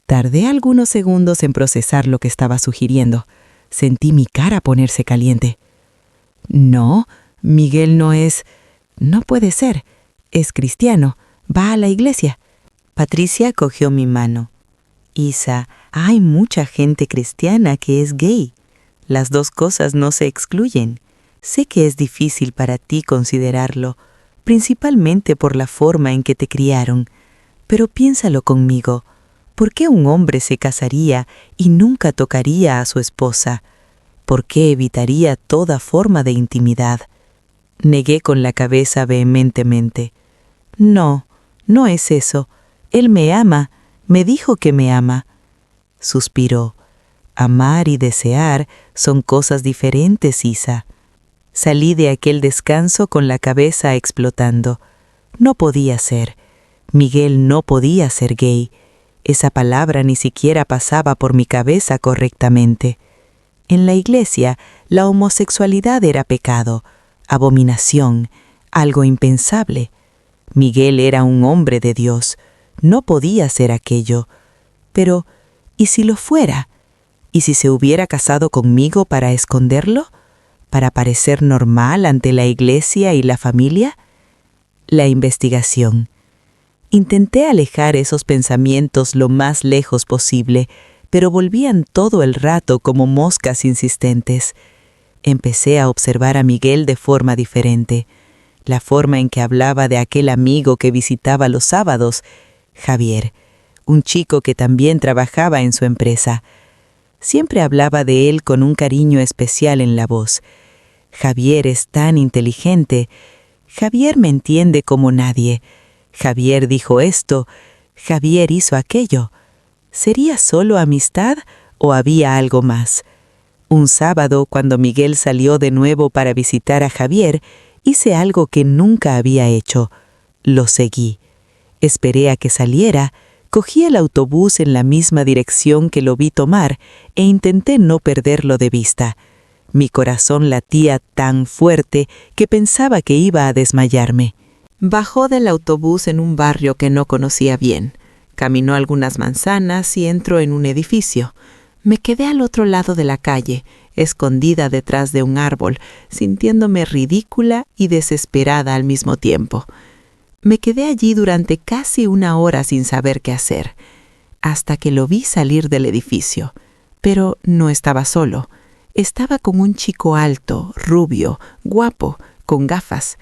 Tardé algunos segundos en procesar lo que estaba sugiriendo. Sentí mi cara ponerse caliente. No, Miguel no es... No puede ser. Es cristiano. Va a la iglesia. Patricia cogió mi mano. Isa, hay mucha gente cristiana que es gay. Las dos cosas no se excluyen. Sé que es difícil para ti considerarlo, principalmente por la forma en que te criaron. Pero piénsalo conmigo. ¿Por qué un hombre se casaría y nunca tocaría a su esposa? ¿Por qué evitaría toda forma de intimidad? Negué con la cabeza vehementemente. No, no es eso. Él me ama. Me dijo que me ama. Suspiró. Amar y desear son cosas diferentes, Isa. Salí de aquel descanso con la cabeza explotando. No podía ser. Miguel no podía ser gay. Esa palabra ni siquiera pasaba por mi cabeza correctamente. En la iglesia, la homosexualidad era pecado, abominación, algo impensable. Miguel era un hombre de Dios. No podía ser aquello. Pero, ¿y si lo fuera? ¿Y si se hubiera casado conmigo para esconderlo? ¿Para parecer normal ante la iglesia y la familia? La investigación. Intenté alejar esos pensamientos lo más lejos posible, pero volvían todo el rato como moscas insistentes. Empecé a observar a Miguel de forma diferente. La forma en que hablaba de aquel amigo que visitaba los sábados, Javier, un chico que también trabajaba en su empresa. Siempre hablaba de él con un cariño especial en la voz. Javier es tan inteligente. Javier me entiende como nadie. Javier dijo esto. Javier hizo aquello. ¿Sería solo amistad o había algo más? Un sábado, cuando Miguel salió de nuevo para visitar a Javier, hice algo que nunca había hecho. Lo seguí. Esperé a que saliera, cogí el autobús en la misma dirección que lo vi tomar e intenté no perderlo de vista. Mi corazón latía tan fuerte que pensaba que iba a desmayarme. Bajó del autobús en un barrio que no conocía bien. Caminó algunas manzanas y entró en un edificio. Me quedé al otro lado de la calle, escondida detrás de un árbol, sintiéndome ridícula y desesperada al mismo tiempo. Me quedé allí durante casi una hora sin saber qué hacer, hasta que lo vi salir del edificio. Pero no estaba solo. Estaba con un chico alto, rubio, guapo, con gafas.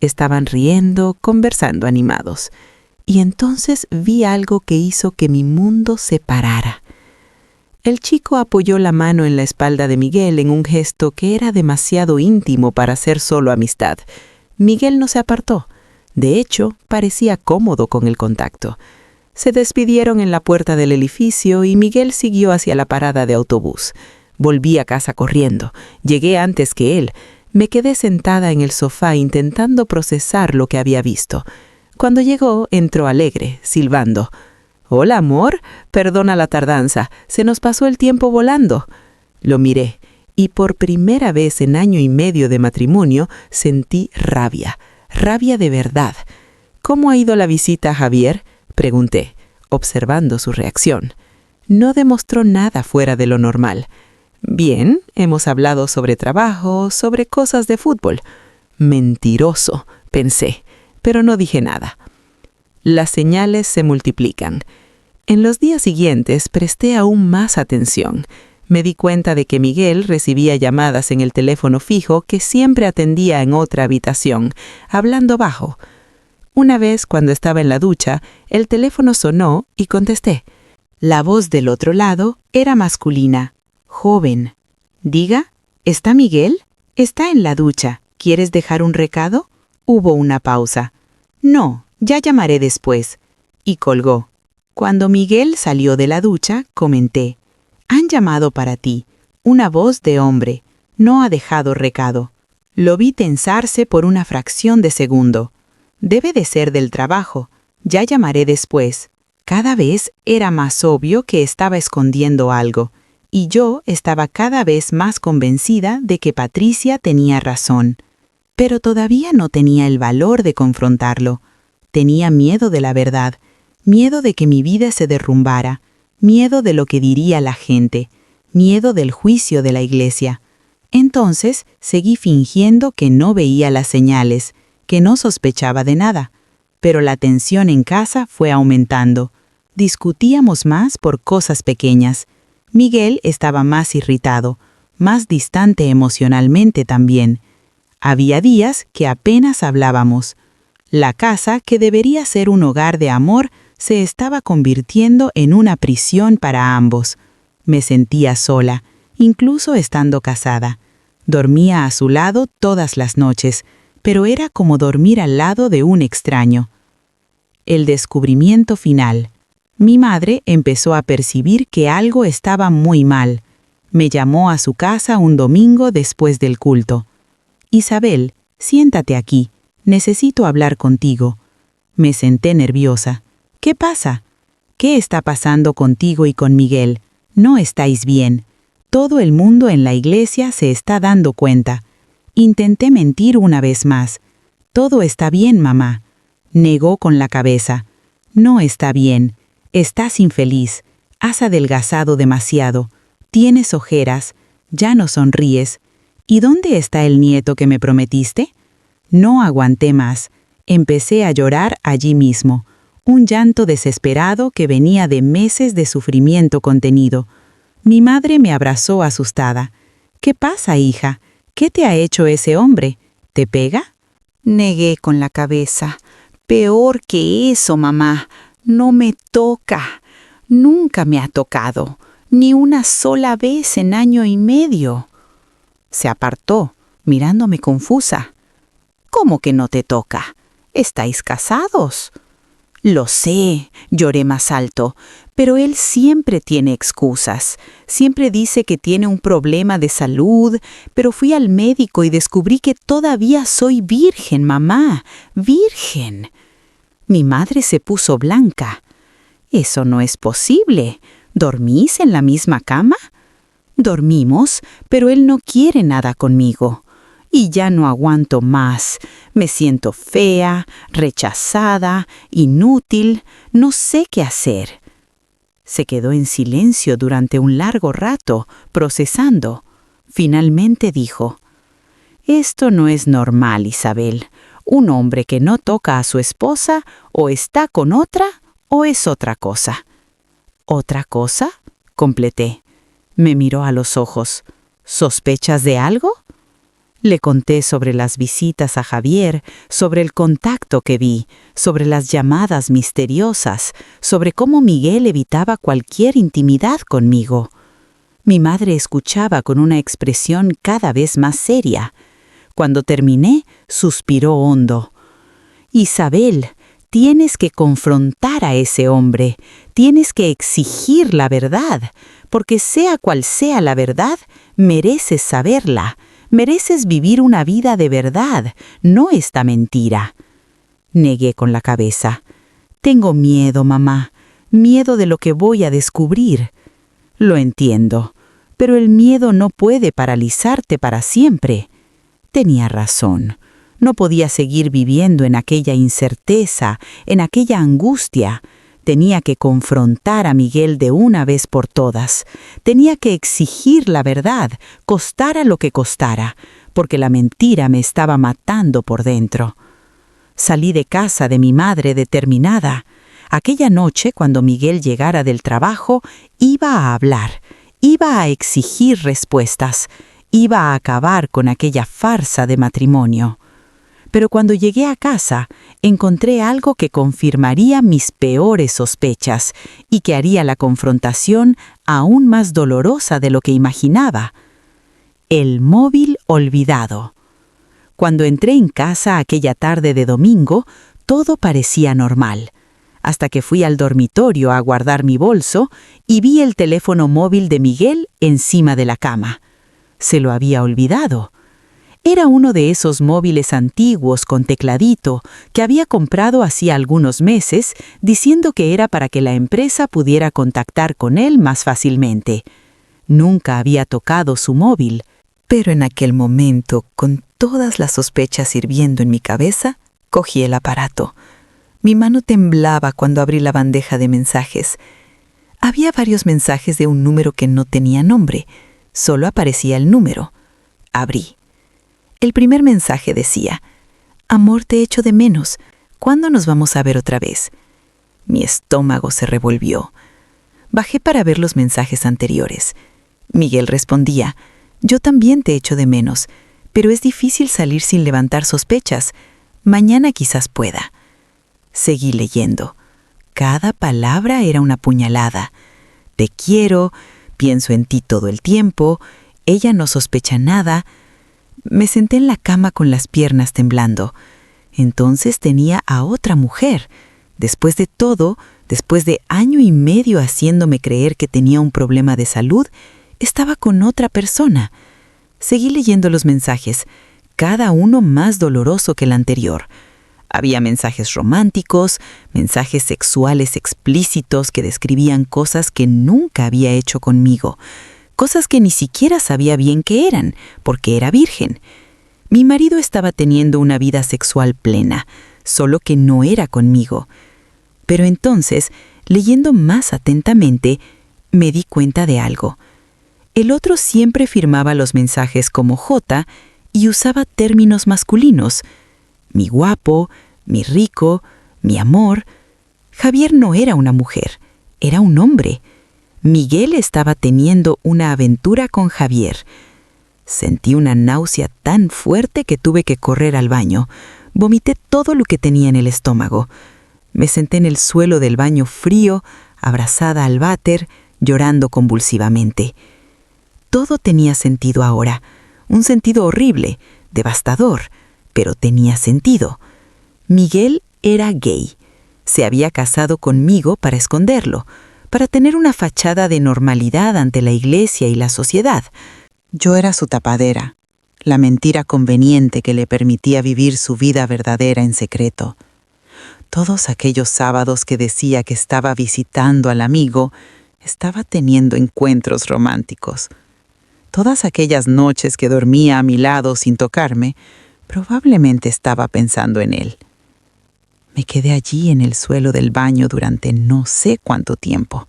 Estaban riendo, conversando animados. Y entonces vi algo que hizo que mi mundo se parara. El chico apoyó la mano en la espalda de Miguel en un gesto que era demasiado íntimo para ser solo amistad. Miguel no se apartó. De hecho, parecía cómodo con el contacto. Se despidieron en la puerta del edificio y Miguel siguió hacia la parada de autobús. Volví a casa corriendo. Llegué antes que él. Me quedé sentada en el sofá intentando procesar lo que había visto. Cuando llegó, entró alegre, silbando. «Hola, amor. Perdona la tardanza. Se nos pasó el tiempo volando». Lo miré, y por primera vez en 1 año y medio de matrimonio sentí rabia. Rabia de verdad. «¿Cómo ha ido la visita a Javier?», pregunté, observando su reacción. No demostró nada fuera de lo normal. «Bien, hemos hablado sobre trabajo, sobre cosas de fútbol». Mentiroso, pensé. pero no dije nada. Las señales se multiplican. En los días siguientes presté aún más atención. Me di cuenta de que Miguel recibía llamadas en el teléfono fijo que siempre atendía en otra habitación, hablando bajo. Una vez, cuando estaba en la ducha, el teléfono sonó y contesté. La voz del otro lado era masculina, joven. «Diga, ¿está Miguel? Está en la ducha. ¿Quieres dejar un recado?» Hubo una pausa. «No, ya llamaré después». Y colgó. Cuando Miguel salió de la ducha, comenté. «Han llamado para ti. Una voz de hombre. No ha dejado recado». Lo vi tensarse por una fracción de segundo. «Debe de ser del trabajo. Ya llamaré después». Cada vez era más obvio que estaba escondiendo algo, y yo estaba cada vez más convencida de que Patricia tenía razón. Pero todavía no tenía el valor de confrontarlo. Tenía miedo de la verdad, miedo de que mi vida se derrumbara, miedo de lo que diría la gente, miedo del juicio de la iglesia. Entonces seguí fingiendo que no veía las señales, que no sospechaba de nada. Pero la tensión en casa fue aumentando. Discutíamos más por cosas pequeñas. Miguel estaba más irritado, más distante emocionalmente también. Había días que apenas hablábamos. La casa, que debería ser un hogar de amor, se estaba convirtiendo en una prisión para ambos. Me sentía sola, incluso estando casada. Dormía a su lado todas las noches, pero era como dormir al lado de un extraño. El descubrimiento final. Mi madre empezó a percibir que algo estaba muy mal. Me llamó a su casa un domingo después del culto. «Isabel, siéntate aquí. Necesito hablar contigo». Me senté nerviosa. «¿Qué pasa? ¿Qué está pasando contigo y con Miguel? No estáis bien. Todo el mundo en la iglesia se está dando cuenta». Intenté mentir una vez más. «Todo está bien, mamá». Negó con la cabeza. «No está bien. Estás infeliz. Has adelgazado demasiado. Tienes ojeras. Ya no sonríes. ¿Y dónde está el nieto que me prometiste?» No aguanté más. Empecé a llorar allí mismo. Un llanto desesperado que venía de meses de sufrimiento contenido. Mi madre me abrazó asustada. «¿Qué pasa, hija? ¿Qué te ha hecho ese hombre? ¿Te pega?» Negué con la cabeza. «Peor que eso, mamá. No me toca. Nunca me ha tocado. Ni una sola vez en 1 año y medio». Se apartó, mirándome confusa. «¿Cómo que no te toca? ¿Estáis casados?» «Lo sé», lloré más alto, «pero él siempre tiene excusas. Siempre dice que tiene un problema de salud, pero fui al médico y descubrí que todavía soy virgen, mamá, virgen». Mi madre se puso blanca. «Eso no es posible. ¿Dormís en la misma cama?» «Dormimos, pero él no quiere nada conmigo. Y ya no aguanto más. Me siento fea, rechazada, inútil. No sé qué hacer». Se quedó en silencio durante un largo rato, procesando. Finalmente dijo: «Esto no es normal, Isabel. Un hombre que no toca a su esposa o está con otra o es otra cosa». «¿Otra cosa?», completé. Me miró a los ojos. «¿Sospechas de algo?». Le conté sobre las visitas a Javier, sobre el contacto que vi, sobre las llamadas misteriosas, sobre cómo Miguel evitaba cualquier intimidad conmigo. Mi madre escuchaba con una expresión cada vez más seria. Cuando terminé, suspiró hondo. «Isabel, tienes que confrontar a ese hombre, tienes que exigir la verdad, porque sea cual sea la verdad, mereces saberla, mereces vivir una vida de verdad, no esta mentira». Negué con la cabeza. «Tengo miedo, mamá, miedo de lo que voy a descubrir». «Lo entiendo, pero el miedo no puede paralizarte para siempre». Tenía razón. No podía seguir viviendo en aquella incerteza, en aquella angustia. Tenía que confrontar a Miguel de una vez por todas. Tenía que exigir la verdad, costara lo que costara, porque la mentira me estaba matando por dentro. Salí de casa de mi madre determinada. Aquella noche, cuando Miguel llegara del trabajo, iba a hablar, iba a exigir respuestas, iba a acabar con aquella farsa de matrimonio. Pero cuando llegué a casa, encontré algo que confirmaría mis peores sospechas y que haría la confrontación aún más dolorosa de lo que imaginaba. El móvil olvidado. Cuando entré en casa aquella tarde de domingo, todo parecía normal, hasta que fui al dormitorio a guardar mi bolso y vi el teléfono móvil de Miguel encima de la cama. Se lo había olvidado. Era uno de esos móviles antiguos con tecladito que había comprado hacía algunos meses, diciendo que era para que la empresa pudiera contactar con él más fácilmente. Nunca había tocado su móvil, pero en aquel momento, con todas las sospechas hirviendo en mi cabeza, cogí el aparato. Mi mano temblaba cuando abrí la bandeja de mensajes. Había varios mensajes de un número que no tenía nombre, solo aparecía el número. Abrí. El primer mensaje decía: «Amor, te echo de menos. ¿Cuándo nos vamos a ver otra vez?» Mi estómago se revolvió. Bajé para ver los mensajes anteriores. Miguel respondía: «Yo también te echo de menos, pero es difícil salir sin levantar sospechas. Mañana quizás pueda». Seguí leyendo. Cada palabra era una puñalada. «Te quiero», «Pienso en ti todo el tiempo», «Ella no sospecha nada». Me senté en la cama con las piernas temblando. Entonces tenía a otra mujer. Después de todo, después de 1.5 años haciéndome creer que tenía un problema de salud, estaba con otra persona. Seguí leyendo los mensajes, cada uno más doloroso que el anterior. Había mensajes románticos, mensajes sexuales explícitos que describían cosas que nunca había hecho conmigo, cosas que ni siquiera sabía bien qué eran, porque era virgen. Mi marido estaba teniendo una vida sexual plena, solo que no era conmigo. Pero entonces, leyendo más atentamente, me di cuenta de algo. El otro siempre firmaba los mensajes como J y usaba términos masculinos. Mi guapo, mi rico, mi amor. Javier no era una mujer, era un hombre. Miguel estaba teniendo una aventura con Javier. Sentí una náusea tan fuerte que tuve que correr al baño. Vomité todo lo que tenía en el estómago. Me senté en el suelo del baño frío, abrazada al váter, llorando convulsivamente. Todo tenía sentido ahora, un sentido horrible, devastador, pero tenía sentido. Miguel era gay. Se había casado conmigo para esconderlo, para tener una fachada de normalidad ante la iglesia y la sociedad. Yo era su tapadera, la mentira conveniente que le permitía vivir su vida verdadera en secreto. Todos aquellos sábados que decía que estaba visitando al amigo, estaba teniendo encuentros románticos. Todas aquellas noches que dormía a mi lado sin tocarme, probablemente estaba pensando en él. Me quedé allí en el suelo del baño durante no sé cuánto tiempo,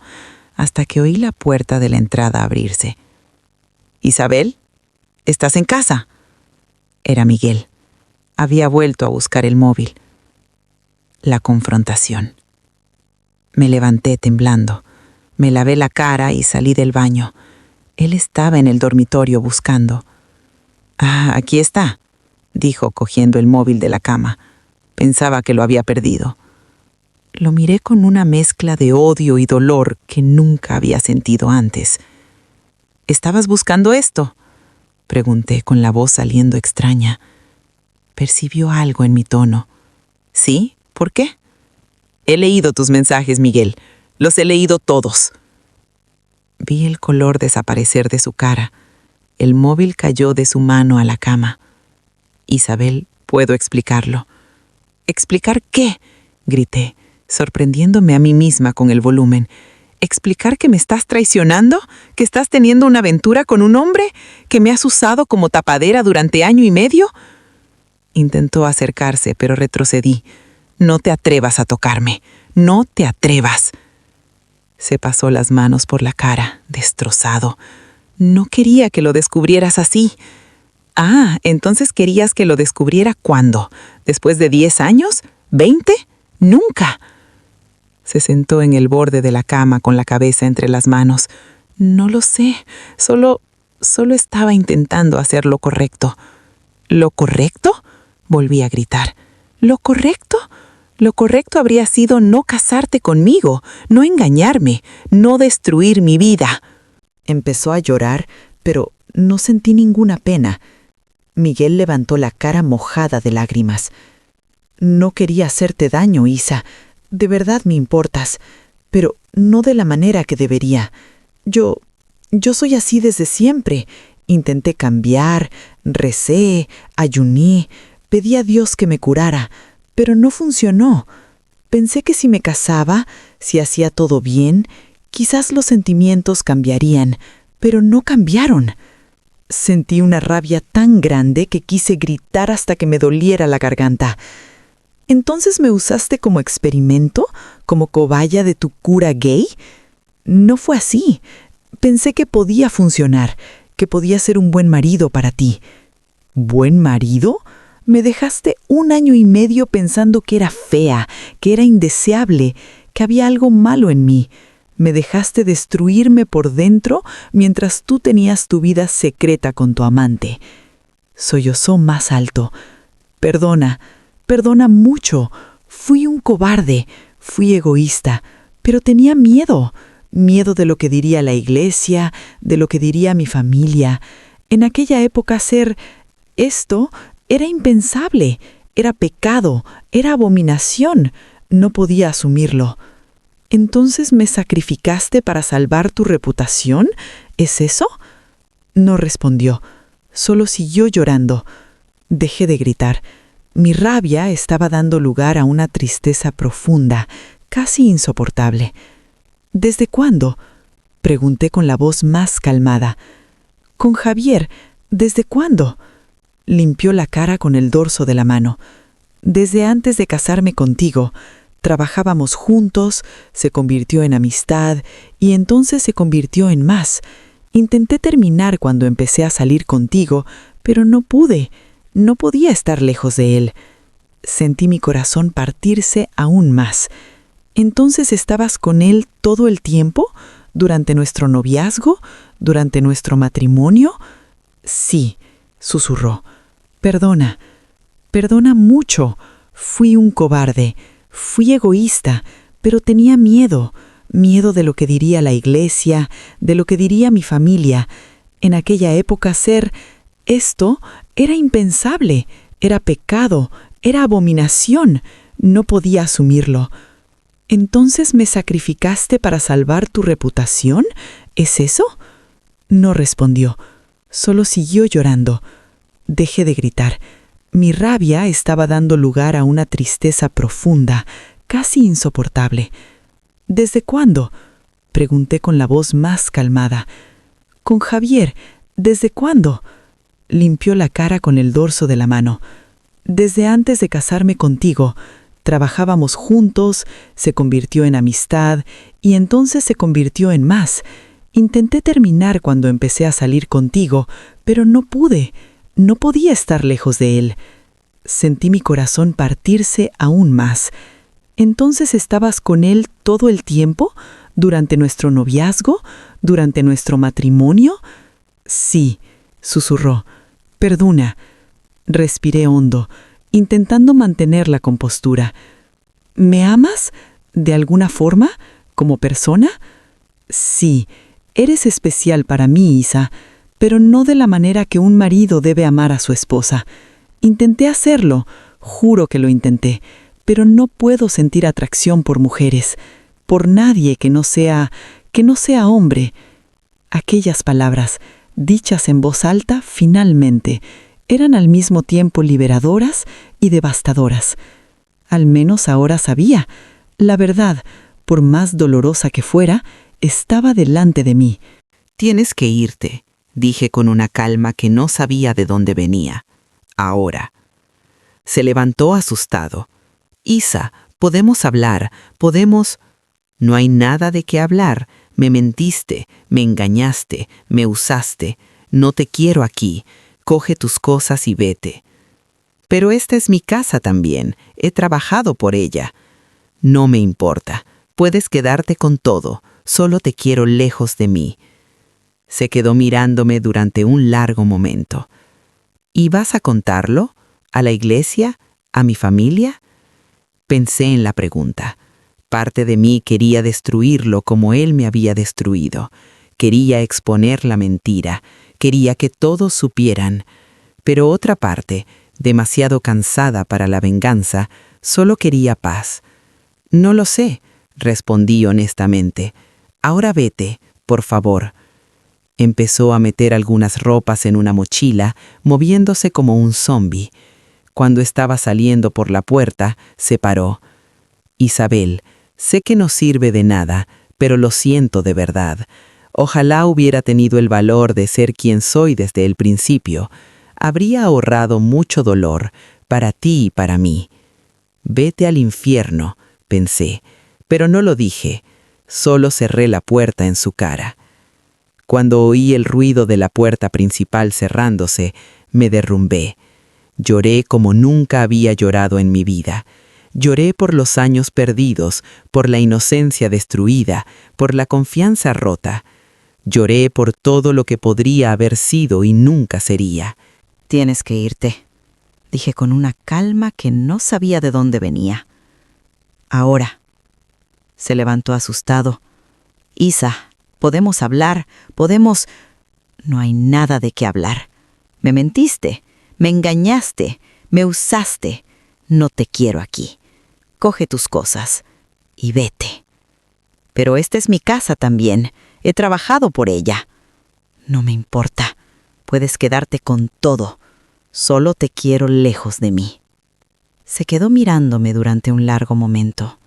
hasta que oí la puerta de la entrada abrirse. «Isabel, ¿estás en casa?» Era Miguel. Había vuelto a buscar el móvil. La confrontación. Me levanté temblando. Me lavé la cara y salí del baño. Él estaba en el dormitorio buscando. «Ah, aquí está», dijo cogiendo el móvil de la cama. Pensaba que lo había perdido. Lo miré con una mezcla de odio y dolor que nunca había sentido antes. «¿Estabas buscando esto?», pregunté con la voz saliendo extraña. Percibió algo en mi tono. «¿Sí? ¿Por qué?» «He leído tus mensajes, Miguel. Los he leído todos». Vi el color desaparecer de su cara. El móvil cayó de su mano a la cama. «Isabel, puedo explicarlo». «¿Explicar qué?», grité, sorprendiéndome a mí misma con el volumen. ¿Explicar que me estás traicionando? ¿Que estás teniendo una aventura con un hombre? ¿Que me has usado como tapadera durante 1.5 años? Intentó acercarse, pero retrocedí. «No te atrevas a tocarme. No te atrevas». Se pasó las manos por la cara, destrozado. «No quería que lo descubrieras así». Ah, entonces querías que lo descubriera ¿cuándo? ¿Después de 10 años? ¿20? Nunca. Se sentó en el borde de la cama con la cabeza entre las manos. No lo sé, solo estaba intentando hacer lo correcto. ¿Lo correcto? Volví a gritar. ¿Lo correcto? Lo correcto habría sido no casarte conmigo, no engañarme, no destruir mi vida. Empezó a llorar, pero no sentí ninguna pena. Miguel levantó la cara mojada de lágrimas. No quería hacerte daño, Isa. De verdad me importas, pero no de la manera que debería. Yo soy así desde siempre. Intenté cambiar, recé, ayuné, pedí a Dios que me curara, pero no funcionó. Pensé que si me casaba, si hacía todo bien, quizás los sentimientos cambiarían, pero no cambiaron. Sentí una rabia tan grande que quise gritar hasta que me doliera la garganta. ¿Entonces me usaste como experimento, como cobaya de tu cura gay? No fue así. Pensé que podía funcionar, que podía ser un buen marido para ti. ¿Buen marido? Me dejaste 1 año y medio pensando que era fea, que era indeseable, que había algo malo en mí. Me dejaste destruirme por dentro mientras tú tenías tu vida secreta con tu amante. Sollozó más alto. Perdona mucho. Fui un cobarde, fui egoísta, pero tenía miedo. Miedo de lo que diría la iglesia, de lo que diría mi familia. En aquella época ser esto era impensable, era pecado, era abominación. No podía asumirlo. ¿Entonces me sacrificaste para salvar tu reputación? ¿Es eso? No respondió, solo siguió llorando. Dejé de gritar. Mi rabia estaba dando lugar a una tristeza profunda, casi insoportable. ¿Desde cuándo? Pregunté con la voz más calmada. Con Javier, ¿desde cuándo? Limpió la cara con el dorso de la mano. Desde antes de casarme contigo. Trabajábamos juntos, se convirtió en amistad y entonces se convirtió en más. Intenté terminar cuando empecé a salir contigo, pero no pude. No podía estar lejos de él. Sentí mi corazón partirse aún más. ¿Entonces estabas con él todo el tiempo? ¿Durante nuestro noviazgo? ¿Durante nuestro matrimonio? Sí, susurró. Perdona mucho. Fui un cobarde. Fui egoísta, pero tenía miedo de lo que diría la iglesia, de lo que diría mi familia. En aquella época ser esto era impensable, era pecado, era abominación. No podía asumirlo. ¿Entonces me sacrificaste para salvar tu reputación? ¿Es eso? No respondió, solo siguió llorando. Dejé de gritar. Mi rabia estaba dando lugar a una tristeza profunda, casi insoportable. ¿Desde cuándo? Pregunté con la voz más calmada. Con Javier, ¿desde cuándo? Limpió la cara con el dorso de la mano. Desde antes de casarme contigo. Trabajábamos juntos, se convirtió en amistad y entonces se convirtió en más. Intenté terminar cuando empecé a salir contigo, pero no pude. No podía estar lejos de él. Sentí mi corazón partirse aún más. ¿Entonces estabas con él todo el tiempo? ¿Durante nuestro noviazgo? ¿Durante nuestro matrimonio? Sí, susurró. Perdona. Respiré hondo, intentando mantener la compostura. ¿Me amas? ¿De alguna forma? ¿Como persona? Sí, eres especial para mí, Isa, pero no de la manera que un marido debe amar a su esposa. Intenté hacerlo, juro que lo intenté, pero no puedo sentir atracción por mujeres, por nadie que no sea hombre. Aquellas palabras, dichas en voz alta, finalmente, eran al mismo tiempo liberadoras y devastadoras. Al menos ahora sabía. La verdad, por más dolorosa que fuera, estaba delante de mí. Tienes que irte, dije con una calma que no sabía de dónde venía. Ahora. Se levantó asustado. Isa, podemos hablar, podemos... No hay nada de qué hablar. Me mentiste, me engañaste, me usaste. No te quiero aquí. Coge tus cosas y vete. Pero esta es mi casa también. He trabajado por ella. No me importa. Puedes quedarte con todo. Solo te quiero lejos de mí. Se quedó mirándome durante un largo momento. ¿Y vas a contarlo? ¿A la iglesia? ¿A mi familia? Pensé en la pregunta. Parte de mí quería destruirlo como él me había destruido. Quería exponer la mentira. Quería que todos supieran. Pero otra parte, demasiado cansada para la venganza, solo quería paz. No lo sé, respondí honestamente. Ahora vete, por favor. Empezó a meter algunas ropas en una mochila, moviéndose como un zombi. Cuando estaba saliendo por la puerta, se paró. Isabel, sé que no sirve de nada, pero lo siento de verdad. Ojalá hubiera tenido el valor de ser quien soy desde el principio. Habría ahorrado mucho dolor, para ti y para mí. Vete al infierno, pensé, pero no lo dije. Solo cerré la puerta en su cara. Cuando oí el ruido de la puerta principal cerrándose, me derrumbé. Lloré como nunca había llorado en mi vida. Lloré por los años perdidos, por la inocencia destruida, por la confianza rota. Lloré por todo lo que podría haber sido y nunca sería. Tienes que irte, dije con una calma que no sabía de dónde venía. Ahora. Se levantó asustado. Isa, podemos hablar, podemos... No hay nada de qué hablar. Me mentiste, me engañaste, me usaste. No te quiero aquí. Coge tus cosas y vete. Pero esta es mi casa también. He trabajado por ella. No me importa. Puedes quedarte con todo. Solo te quiero lejos de mí. Se quedó mirándome durante un largo momento.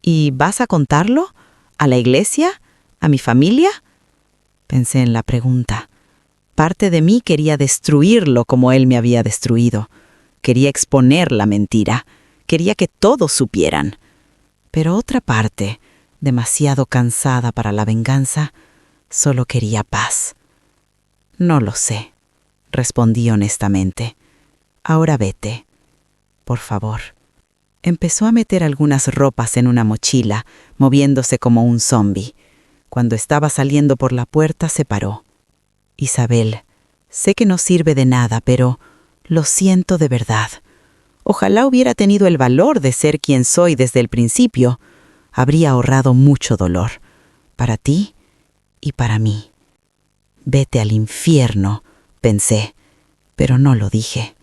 ¿Y vas a contarlo? ¿A la iglesia? ¿A mi familia? Pensé en la pregunta. Parte de mí quería destruirlo como él me había destruido. Quería exponer la mentira. Quería que todos supieran. Pero otra parte, demasiado cansada para la venganza, solo quería paz. No lo sé, respondí honestamente. Ahora vete, por favor. Empezó a meter algunas ropas en una mochila, moviéndose como un zombi. Cuando estaba saliendo por la puerta, se paró. Isabel, sé que no sirve de nada, pero lo siento de verdad. Ojalá hubiera tenido el valor de ser quien soy desde el principio. Habría ahorrado mucho dolor, para ti y para mí. Vete al infierno, pensé, pero no lo dije.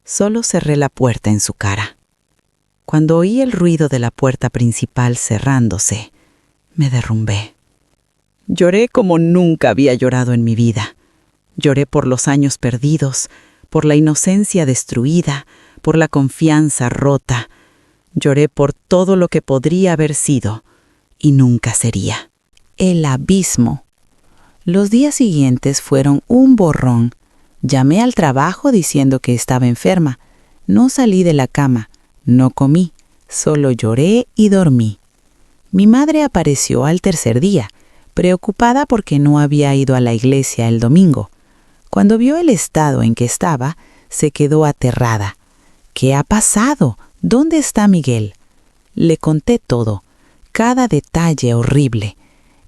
Solo cerré la puerta en su cara. Cuando oí el ruido de la puerta principal cerrándose, me derrumbé. Lloré como nunca había llorado en mi vida. Lloré por los años perdidos, por la inocencia destruida, por la confianza rota. Lloré por todo lo que podría haber sido y nunca sería. El abismo. Los días siguientes fueron un borrón. Llamé al trabajo diciendo que estaba enferma. No salí de la cama. No comí, solo lloré y dormí. Mi madre apareció al tercer día, preocupada porque no había ido a la iglesia el domingo. Cuando vio el estado en que estaba, se quedó aterrada. ¿Qué ha pasado? ¿Dónde está Miguel? Le conté todo, cada detalle horrible.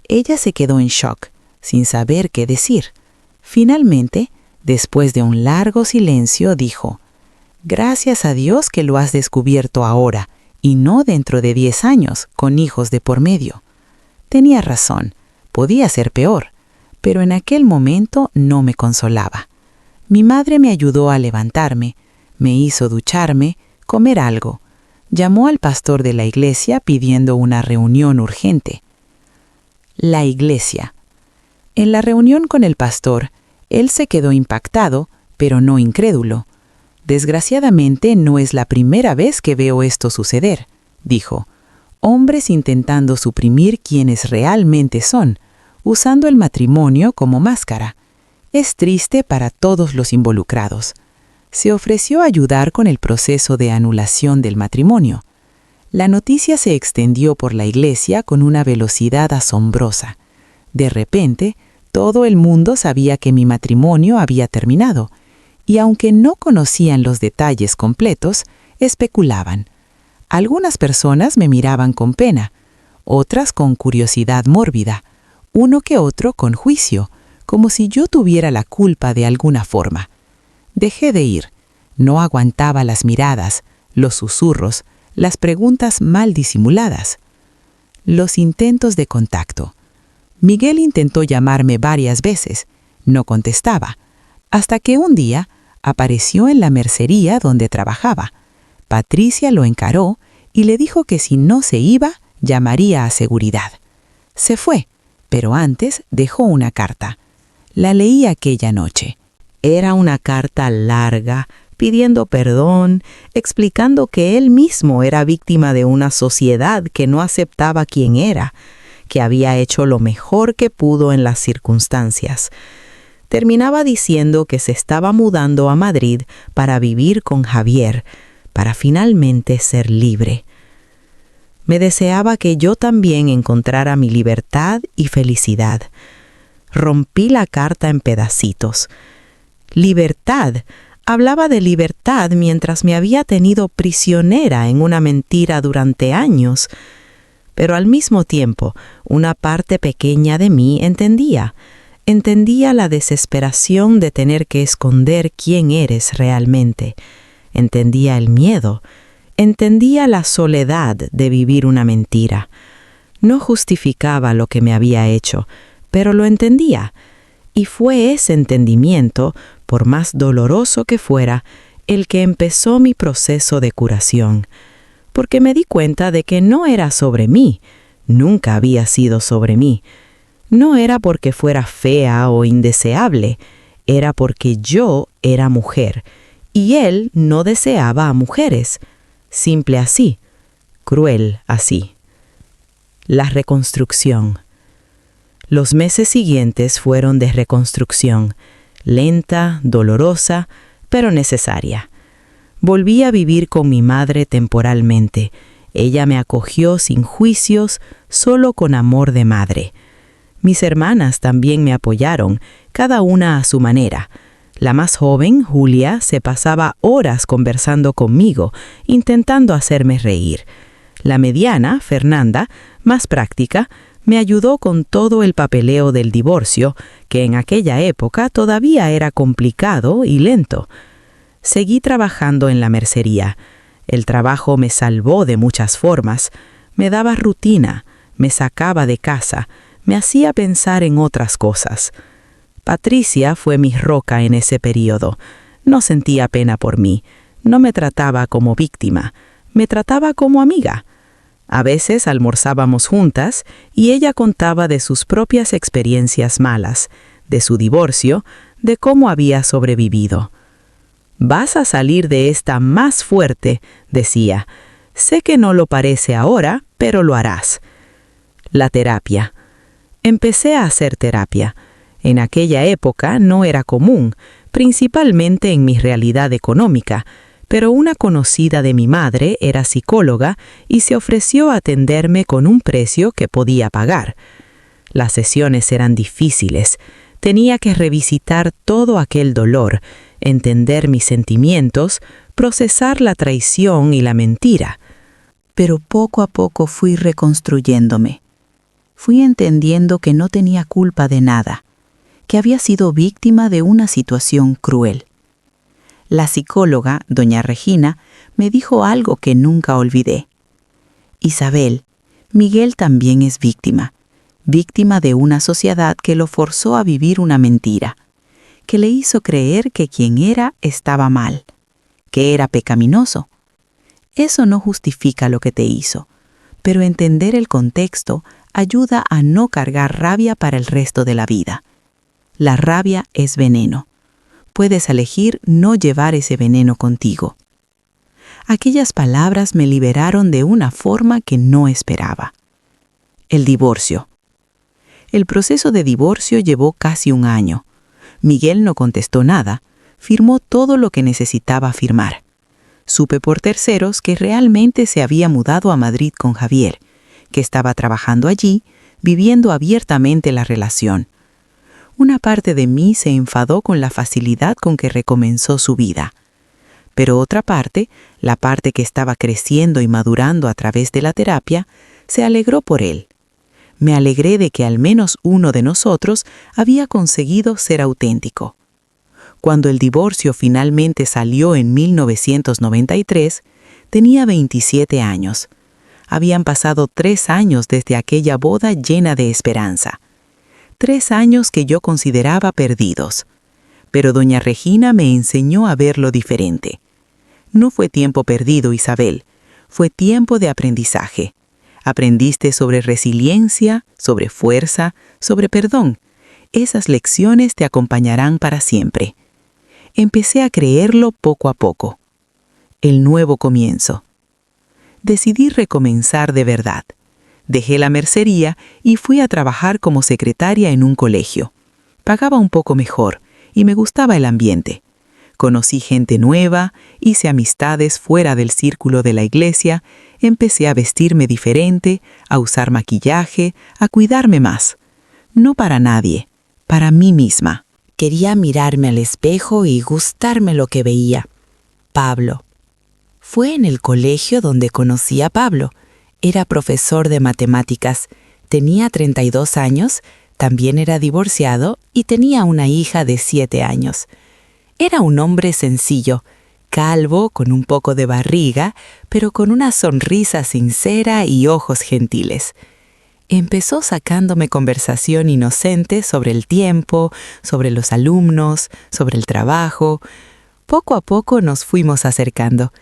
Ella se quedó en shock, sin saber qué decir. Finalmente, después de un largo silencio, dijo: «Gracias a Dios que lo has descubierto ahora, y no dentro de 10 años, con hijos de por medio». Tenía razón, podía ser peor, pero en aquel momento no me consolaba. Mi madre me ayudó a levantarme, me hizo ducharme, comer algo. Llamó al pastor de la iglesia pidiendo una reunión urgente. La iglesia. En la reunión con el pastor, él se quedó impactado, pero no incrédulo. «Desgraciadamente no es la primera vez que veo esto suceder», dijo. «Hombres intentando suprimir quienes realmente son, usando el matrimonio como máscara. Es triste para todos los involucrados». Se ofreció a ayudar con el proceso de anulación del matrimonio. La noticia se extendió por la iglesia con una velocidad asombrosa. De repente, todo el mundo sabía que mi matrimonio había terminado, y aunque no conocían los detalles completos, especulaban. Algunas personas me miraban con pena, otras con curiosidad mórbida, uno que otro con juicio, como si yo tuviera la culpa de alguna forma. Dejé de ir. No aguantaba las miradas, los susurros, las preguntas mal disimuladas. Los intentos de contacto. Miguel intentó llamarme varias veces. No contestaba, hasta que un día apareció en la mercería donde trabajaba. Patricia lo encaró y le dijo que si no se iba, llamaría a seguridad. Se fue, pero antes dejó una carta. La leí aquella noche. Era una carta larga, pidiendo perdón, explicando que él mismo era víctima de una sociedad que no aceptaba quién era, que había hecho lo mejor que pudo en las circunstancias. Terminaba diciendo que se estaba mudando a Madrid para vivir con Javier, para finalmente ser libre. Me deseaba que yo también encontrara mi libertad y felicidad. Rompí la carta en pedacitos. Libertad. Hablaba de libertad mientras me había tenido prisionera en una mentira durante años. Pero al mismo tiempo, una parte pequeña de mí entendía la desesperación de tener que esconder quién eres realmente. Entendía el miedo. Entendía la soledad de vivir una mentira. No justificaba lo que me había hecho, pero lo entendía. Y fue ese entendimiento, por más doloroso que fuera, el que empezó mi proceso de curación. Porque me di cuenta de que no era sobre mí, nunca había sido sobre mí. No era porque fuera fea o indeseable, era porque yo era mujer, y él no deseaba a mujeres. Simple así, cruel así. La reconstrucción. Los meses siguientes fueron de reconstrucción, lenta, dolorosa, pero necesaria. Volví a vivir con mi madre temporalmente. Ella me acogió sin juicios, solo con amor de madre. Mis hermanas también me apoyaron, cada una a su manera. La más joven, Julia, se pasaba horas conversando conmigo, intentando hacerme reír. La mediana, Fernanda, más práctica, me ayudó con todo el papeleo del divorcio, que en aquella época todavía era complicado y lento. Seguí trabajando en la mercería. El trabajo me salvó de muchas formas. Me daba rutina, me sacaba de casa, me hacía pensar en otras cosas. Patricia fue mi roca en ese periodo. No sentía pena por mí, no me trataba como víctima, me trataba como amiga. A veces almorzábamos juntas y ella contaba de sus propias experiencias malas, de su divorcio, de cómo había sobrevivido. «Vas a salir de esta más fuerte», decía. «Sé que no lo parece ahora, pero lo harás». La terapia. Empecé a hacer terapia. En aquella época no era común, principalmente en mi realidad económica, pero una conocida de mi madre era psicóloga y se ofreció a atenderme con un precio que podía pagar. Las sesiones eran difíciles. Tenía que revisitar todo aquel dolor, entender mis sentimientos, procesar la traición y la mentira. Pero poco a poco fui reconstruyéndome. Fui entendiendo que no tenía culpa de nada, que había sido víctima de una situación cruel. La psicóloga, doña Regina, me dijo algo que nunca olvidé. «Isabel, Miguel también es víctima de una sociedad que lo forzó a vivir una mentira, que le hizo creer que quien era estaba mal, que era pecaminoso. Eso no justifica lo que te hizo, pero entender el contexto ayuda a no cargar rabia para el resto de la vida. La rabia es veneno. Puedes elegir no llevar ese veneno contigo». Aquellas palabras me liberaron de una forma que no esperaba. El divorcio. El proceso de divorcio llevó casi un año. Miguel no contestó nada, firmó todo lo que necesitaba firmar. Supe por terceros que realmente se había mudado a Madrid con Javier, que estaba trabajando allí, viviendo abiertamente la relación. Una parte de mí se enfadó con la facilidad con que recomenzó su vida. Pero otra parte, la parte que estaba creciendo y madurando a través de la terapia, se alegró por él. Me alegré de que al menos uno de nosotros había conseguido ser auténtico. Cuando el divorcio finalmente salió en 1993, tenía 27 años. Habían pasado 3 años desde aquella boda llena de esperanza. 3 años que yo consideraba perdidos. Pero doña Regina me enseñó a verlo diferente. No fue tiempo perdido, Isabel. Fue tiempo de aprendizaje. Aprendiste sobre resiliencia, sobre fuerza, sobre perdón. Esas lecciones te acompañarán para siempre. Empecé a creerlo poco a poco. El nuevo comienzo. Decidí recomenzar de verdad. Dejé la mercería y fui a trabajar como secretaria en un colegio. Pagaba un poco mejor y me gustaba el ambiente. Conocí gente nueva, hice amistades fuera del círculo de la iglesia, empecé a vestirme diferente, a usar maquillaje, a cuidarme más. No para nadie, para mí misma. Quería mirarme al espejo y gustarme lo que veía. Pablo. Fue en el colegio donde conocí a Pablo. Era profesor de matemáticas, tenía 32 años, también era divorciado y tenía una hija de 7 años. Era un hombre sencillo, calvo, con un poco de barriga, pero con una sonrisa sincera y ojos gentiles. Empezó sacándome conversación inocente sobre el tiempo, sobre los alumnos, sobre el trabajo. Poco a poco nos fuimos acercando.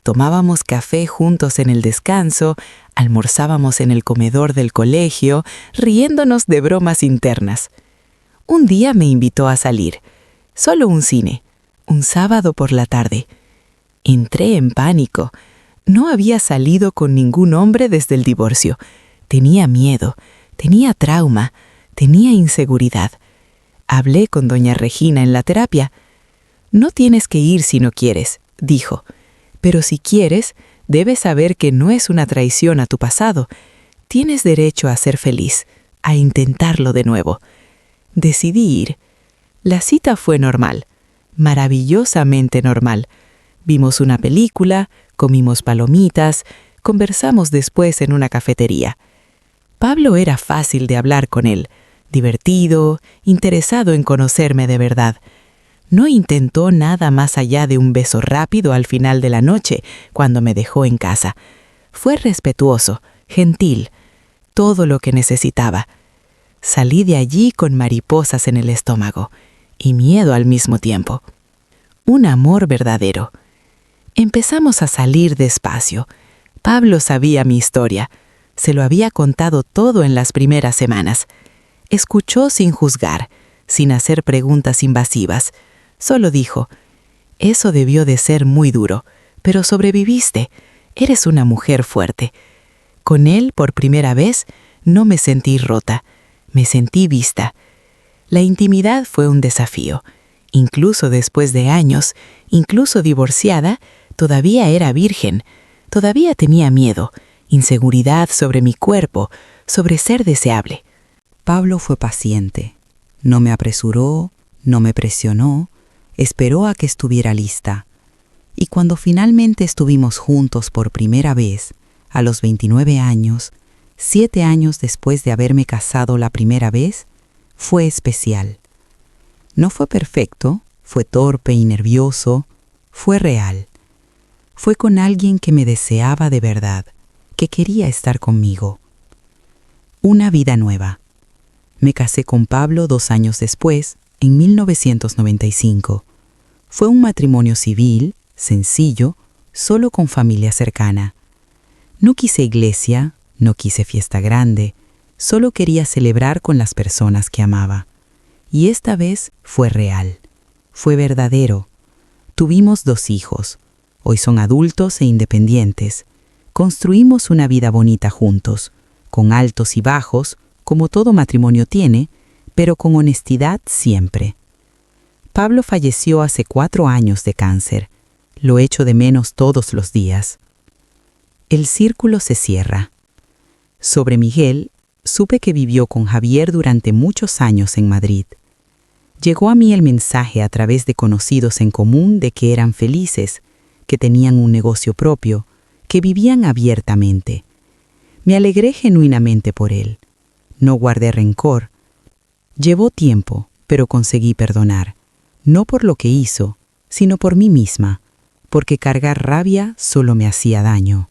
Tomábamos café juntos en el descanso, almorzábamos en el comedor del colegio, riéndonos de bromas internas. Un día me invitó a salir. Solo un cine, un sábado por la tarde. Entré en pánico. No había salido con ningún hombre desde el divorcio. Tenía miedo, tenía trauma, tenía inseguridad. Hablé con doña Regina en la terapia. No tienes que ir si no quieres, dijo. Pero si quieres, debes saber que no es una traición a tu pasado. Tienes derecho a ser feliz, a intentarlo de nuevo. Decidí ir. La cita fue normal, maravillosamente normal. Vimos una película, comimos palomitas, conversamos después en una cafetería. Pablo era fácil de hablar con él, divertido, interesado en conocerme de verdad. No intentó nada más allá de un beso rápido al final de la noche, cuando me dejó en casa. Fue respetuoso, gentil, todo lo que necesitaba. Salí de allí con mariposas en el estómago y miedo al mismo tiempo. Un amor verdadero. Empezamos a salir despacio. Pablo sabía mi historia. Se lo había contado todo en las primeras semanas. Escuchó sin juzgar, sin hacer preguntas invasivas. Solo dijo, «Eso debió de ser muy duro, pero sobreviviste. Eres una mujer fuerte». Con él, por primera vez, no me sentí rota. Me sentí vista. La intimidad fue un desafío. Incluso después de años, incluso divorciada, todavía era virgen. Todavía tenía miedo, inseguridad sobre mi cuerpo, sobre ser deseable. Pablo fue paciente. No me apresuró, no me presionó, esperó a que estuviera lista. Y cuando finalmente estuvimos juntos por primera vez, a los 29 años, 7 años después de haberme casado la primera vez, fue especial. No fue perfecto, fue torpe y nervioso, fue real. Fue con alguien que me deseaba de verdad, que quería estar conmigo. Una vida nueva. Me casé con Pablo 2 años después, en 1995. Fue un matrimonio civil, sencillo, solo con familia cercana. No quise iglesia, no quise fiesta grande, solo quería celebrar con las personas que amaba. Y esta vez fue real, fue verdadero. Tuvimos 2 hijos. Hoy son adultos e independientes. Construimos una vida bonita juntos, con altos y bajos, como todo matrimonio tiene, pero con honestidad siempre. Pablo falleció hace 4 años de cáncer. Lo echo de menos todos los días. El círculo se cierra. Sobre Miguel, supe que vivió con Javier durante muchos años en Madrid. Llegó a mí el mensaje a través de conocidos en común de que eran felices, que tenían un negocio propio, que vivían abiertamente. Me alegré genuinamente por él. No guardé rencor. Llevó tiempo, pero conseguí perdonar, no por lo que hizo, sino por mí misma, porque cargar rabia solo me hacía daño.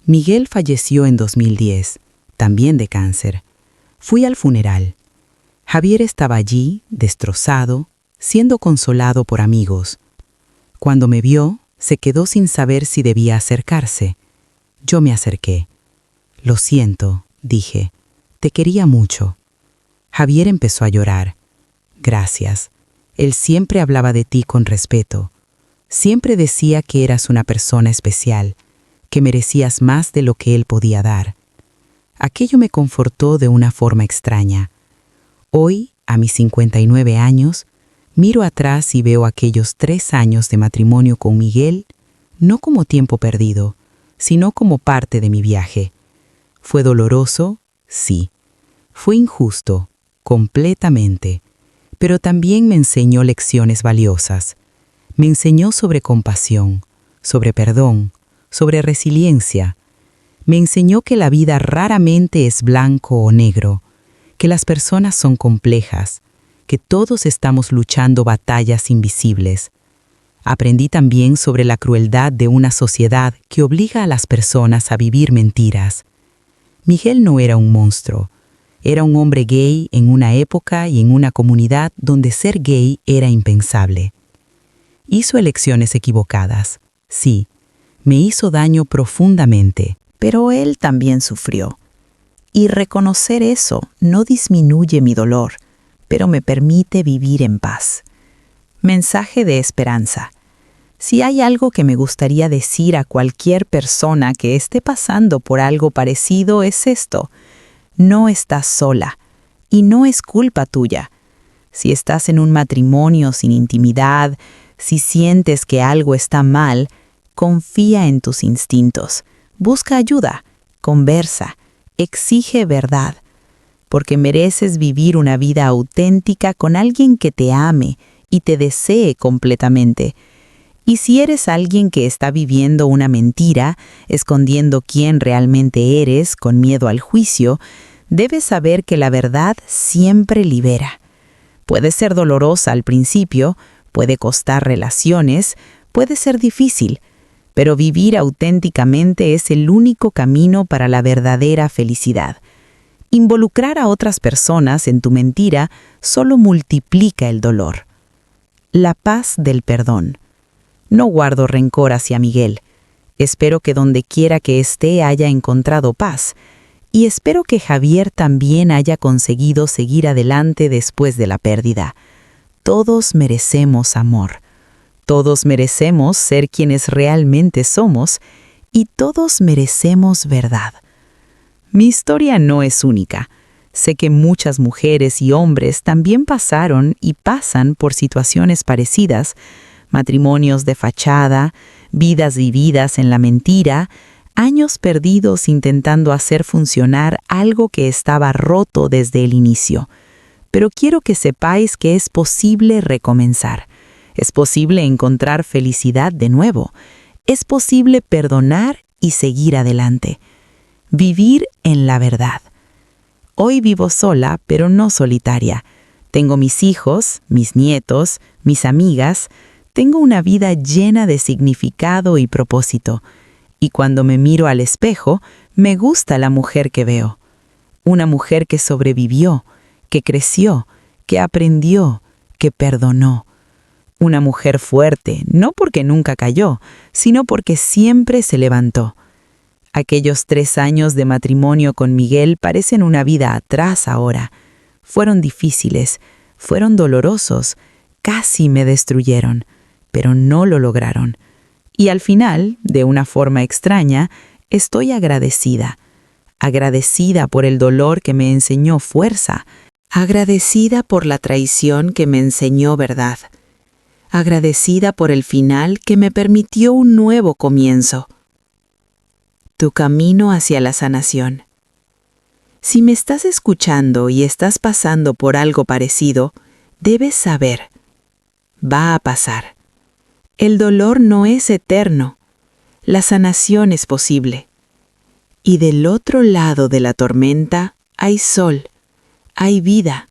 Miguel falleció en 2010, también de cáncer. Fui al funeral. Javier estaba allí, destrozado, siendo consolado por amigos. Cuando me vio, se quedó sin saber si debía acercarse. Yo me acerqué. «Lo siento», dije, «te quería mucho». Javier empezó a llorar. «Gracias. Él siempre hablaba de ti con respeto. Siempre decía que eras una persona especial, que merecías más de lo que él podía dar». Aquello me confortó de una forma extraña. Hoy, a mis 59 años, miro atrás y veo aquellos 3 años de matrimonio con Miguel, no como tiempo perdido, sino como parte de mi viaje. ¿Fue doloroso? Sí. Fue injusto, completamente, pero también me enseñó lecciones valiosas. Me enseñó sobre compasión, sobre perdón, sobre resiliencia. Me enseñó que la vida raramente es blanco o negro, que las personas son complejas, que todos estamos luchando batallas invisibles. Aprendí también sobre la crueldad de una sociedad que obliga a las personas a vivir mentiras. Miguel no era un monstruo. Era un hombre gay en una época y en una comunidad donde ser gay era impensable. Hizo elecciones equivocadas, sí. Me hizo daño profundamente. Pero él también sufrió. Y reconocer eso no disminuye mi dolor, pero me permite vivir en paz. Mensaje de esperanza. Si hay algo que me gustaría decir a cualquier persona que esté pasando por algo parecido es esto: no estás sola, y no es culpa tuya. Si estás en un matrimonio sin intimidad, si sientes que algo está mal, confía en tus instintos. Busca ayuda, conversa, exige verdad, porque mereces vivir una vida auténtica con alguien que te ame y te desee completamente. Y si eres alguien que está viviendo una mentira, escondiendo quién realmente eres con miedo al juicio, debes saber que la verdad siempre libera. Puede ser dolorosa al principio, puede costar relaciones, puede ser difícil, pero vivir auténticamente es el único camino para la verdadera felicidad. Involucrar a otras personas en tu mentira solo multiplica el dolor. La paz del perdón. No guardo rencor hacia Miguel. Espero que donde quiera que esté haya encontrado paz. Y espero que Javier también haya conseguido seguir adelante después de la pérdida. Todos merecemos amor. Todos merecemos ser quienes realmente somos y todos merecemos verdad. Mi historia no es única. Sé que muchas mujeres y hombres también pasaron y pasan por situaciones parecidas, matrimonios de fachada, vidas vividas en la mentira, años perdidos intentando hacer funcionar algo que estaba roto desde el inicio. Pero quiero que sepáis que es posible recomenzar. Es posible encontrar felicidad de nuevo. Es posible perdonar y seguir adelante. Vivir en la verdad. Hoy vivo sola, pero no solitaria. Tengo mis hijos, mis nietos, mis amigas. Tengo una vida llena de significado y propósito. Y cuando me miro al espejo, me gusta la mujer que veo. Una mujer que sobrevivió, que creció, que aprendió, que perdonó. Una mujer fuerte, no porque nunca cayó, sino porque siempre se levantó. Aquellos 3 años de matrimonio con Miguel parecen una vida atrás ahora. Fueron difíciles, fueron dolorosos, casi me destruyeron, pero no lo lograron. Y al final, de una forma extraña, estoy agradecida. Agradecida por el dolor que me enseñó fuerza. Agradecida por la traición que me enseñó verdad. Agradecida por el final que me permitió un nuevo comienzo. Tu camino hacia la sanación. Si me estás escuchando y estás pasando por algo parecido, Debes saber, va a pasar. El dolor no es eterno. La sanación es posible. Y del otro lado de la tormenta hay sol, hay vida,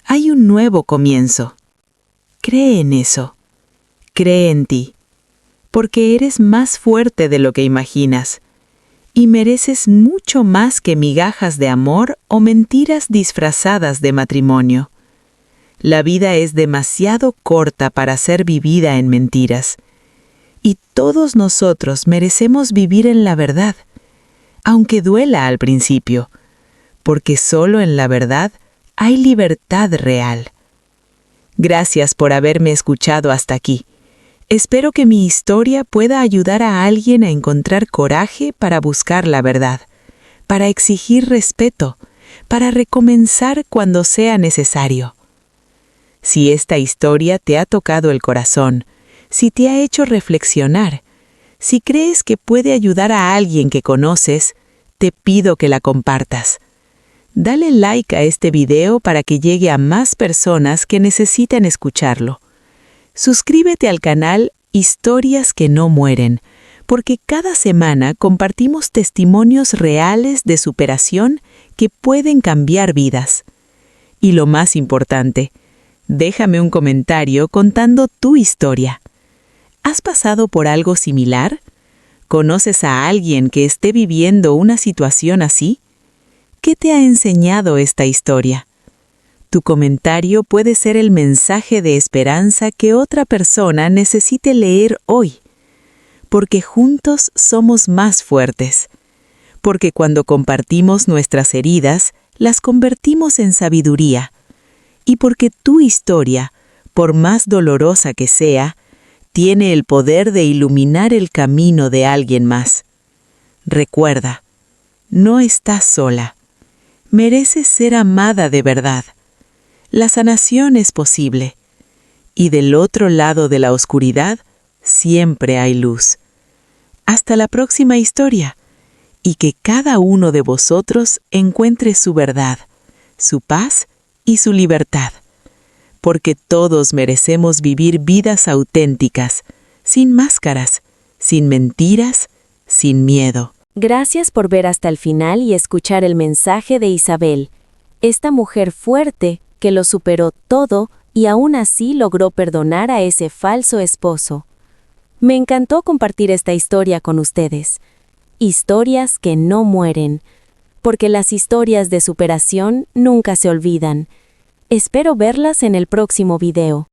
hay un nuevo comienzo. Cree en eso. Cree en ti. Porque eres más fuerte de lo que imaginas. Y mereces mucho más que migajas de amor o mentiras disfrazadas de matrimonio. La vida es demasiado corta para ser vivida en mentiras. Y todos nosotros merecemos vivir en la verdad, aunque duela al principio, porque solo en la verdad hay libertad real. Gracias por haberme escuchado hasta aquí. Espero que mi historia pueda ayudar a alguien a encontrar coraje para buscar la verdad, para exigir respeto, para recomenzar cuando sea necesario. Si esta historia te ha tocado el corazón, si te ha hecho reflexionar, si crees que puede ayudar a alguien que conoces, te pido que la compartas. Dale like a este video para que llegue a más personas que necesitan escucharlo. Suscríbete al canal Historias que no mueren, porque cada semana compartimos testimonios reales de superación que pueden cambiar vidas. Y lo más importante, déjame un comentario contando tu historia. ¿Has pasado por algo similar? ¿Conoces a alguien que esté viviendo una situación así? ¿Qué te ha enseñado esta historia? Tu comentario puede ser el mensaje de esperanza que otra persona necesite leer hoy. Porque juntos somos más fuertes. Porque cuando compartimos nuestras heridas, las convertimos en sabiduría. Y porque tu historia, por más dolorosa que sea, tiene el poder de iluminar el camino de alguien más. Recuerda, no estás sola. Mereces ser amada de verdad. La sanación es posible. Y del otro lado de la oscuridad, siempre hay luz. Hasta la próxima historia. Y que cada uno de vosotros encuentre su verdad, su paz y su libertad. Porque todos merecemos vivir vidas auténticas, sin máscaras, sin mentiras, sin miedo. Gracias por ver hasta el final y escuchar el mensaje de Isabel, esta mujer fuerte que lo superó todo y aún así logró perdonar a ese falso esposo. Me encantó compartir esta historia con ustedes. Historias que no mueren, porque las historias de superación nunca se olvidan. Espero verlas en el próximo video.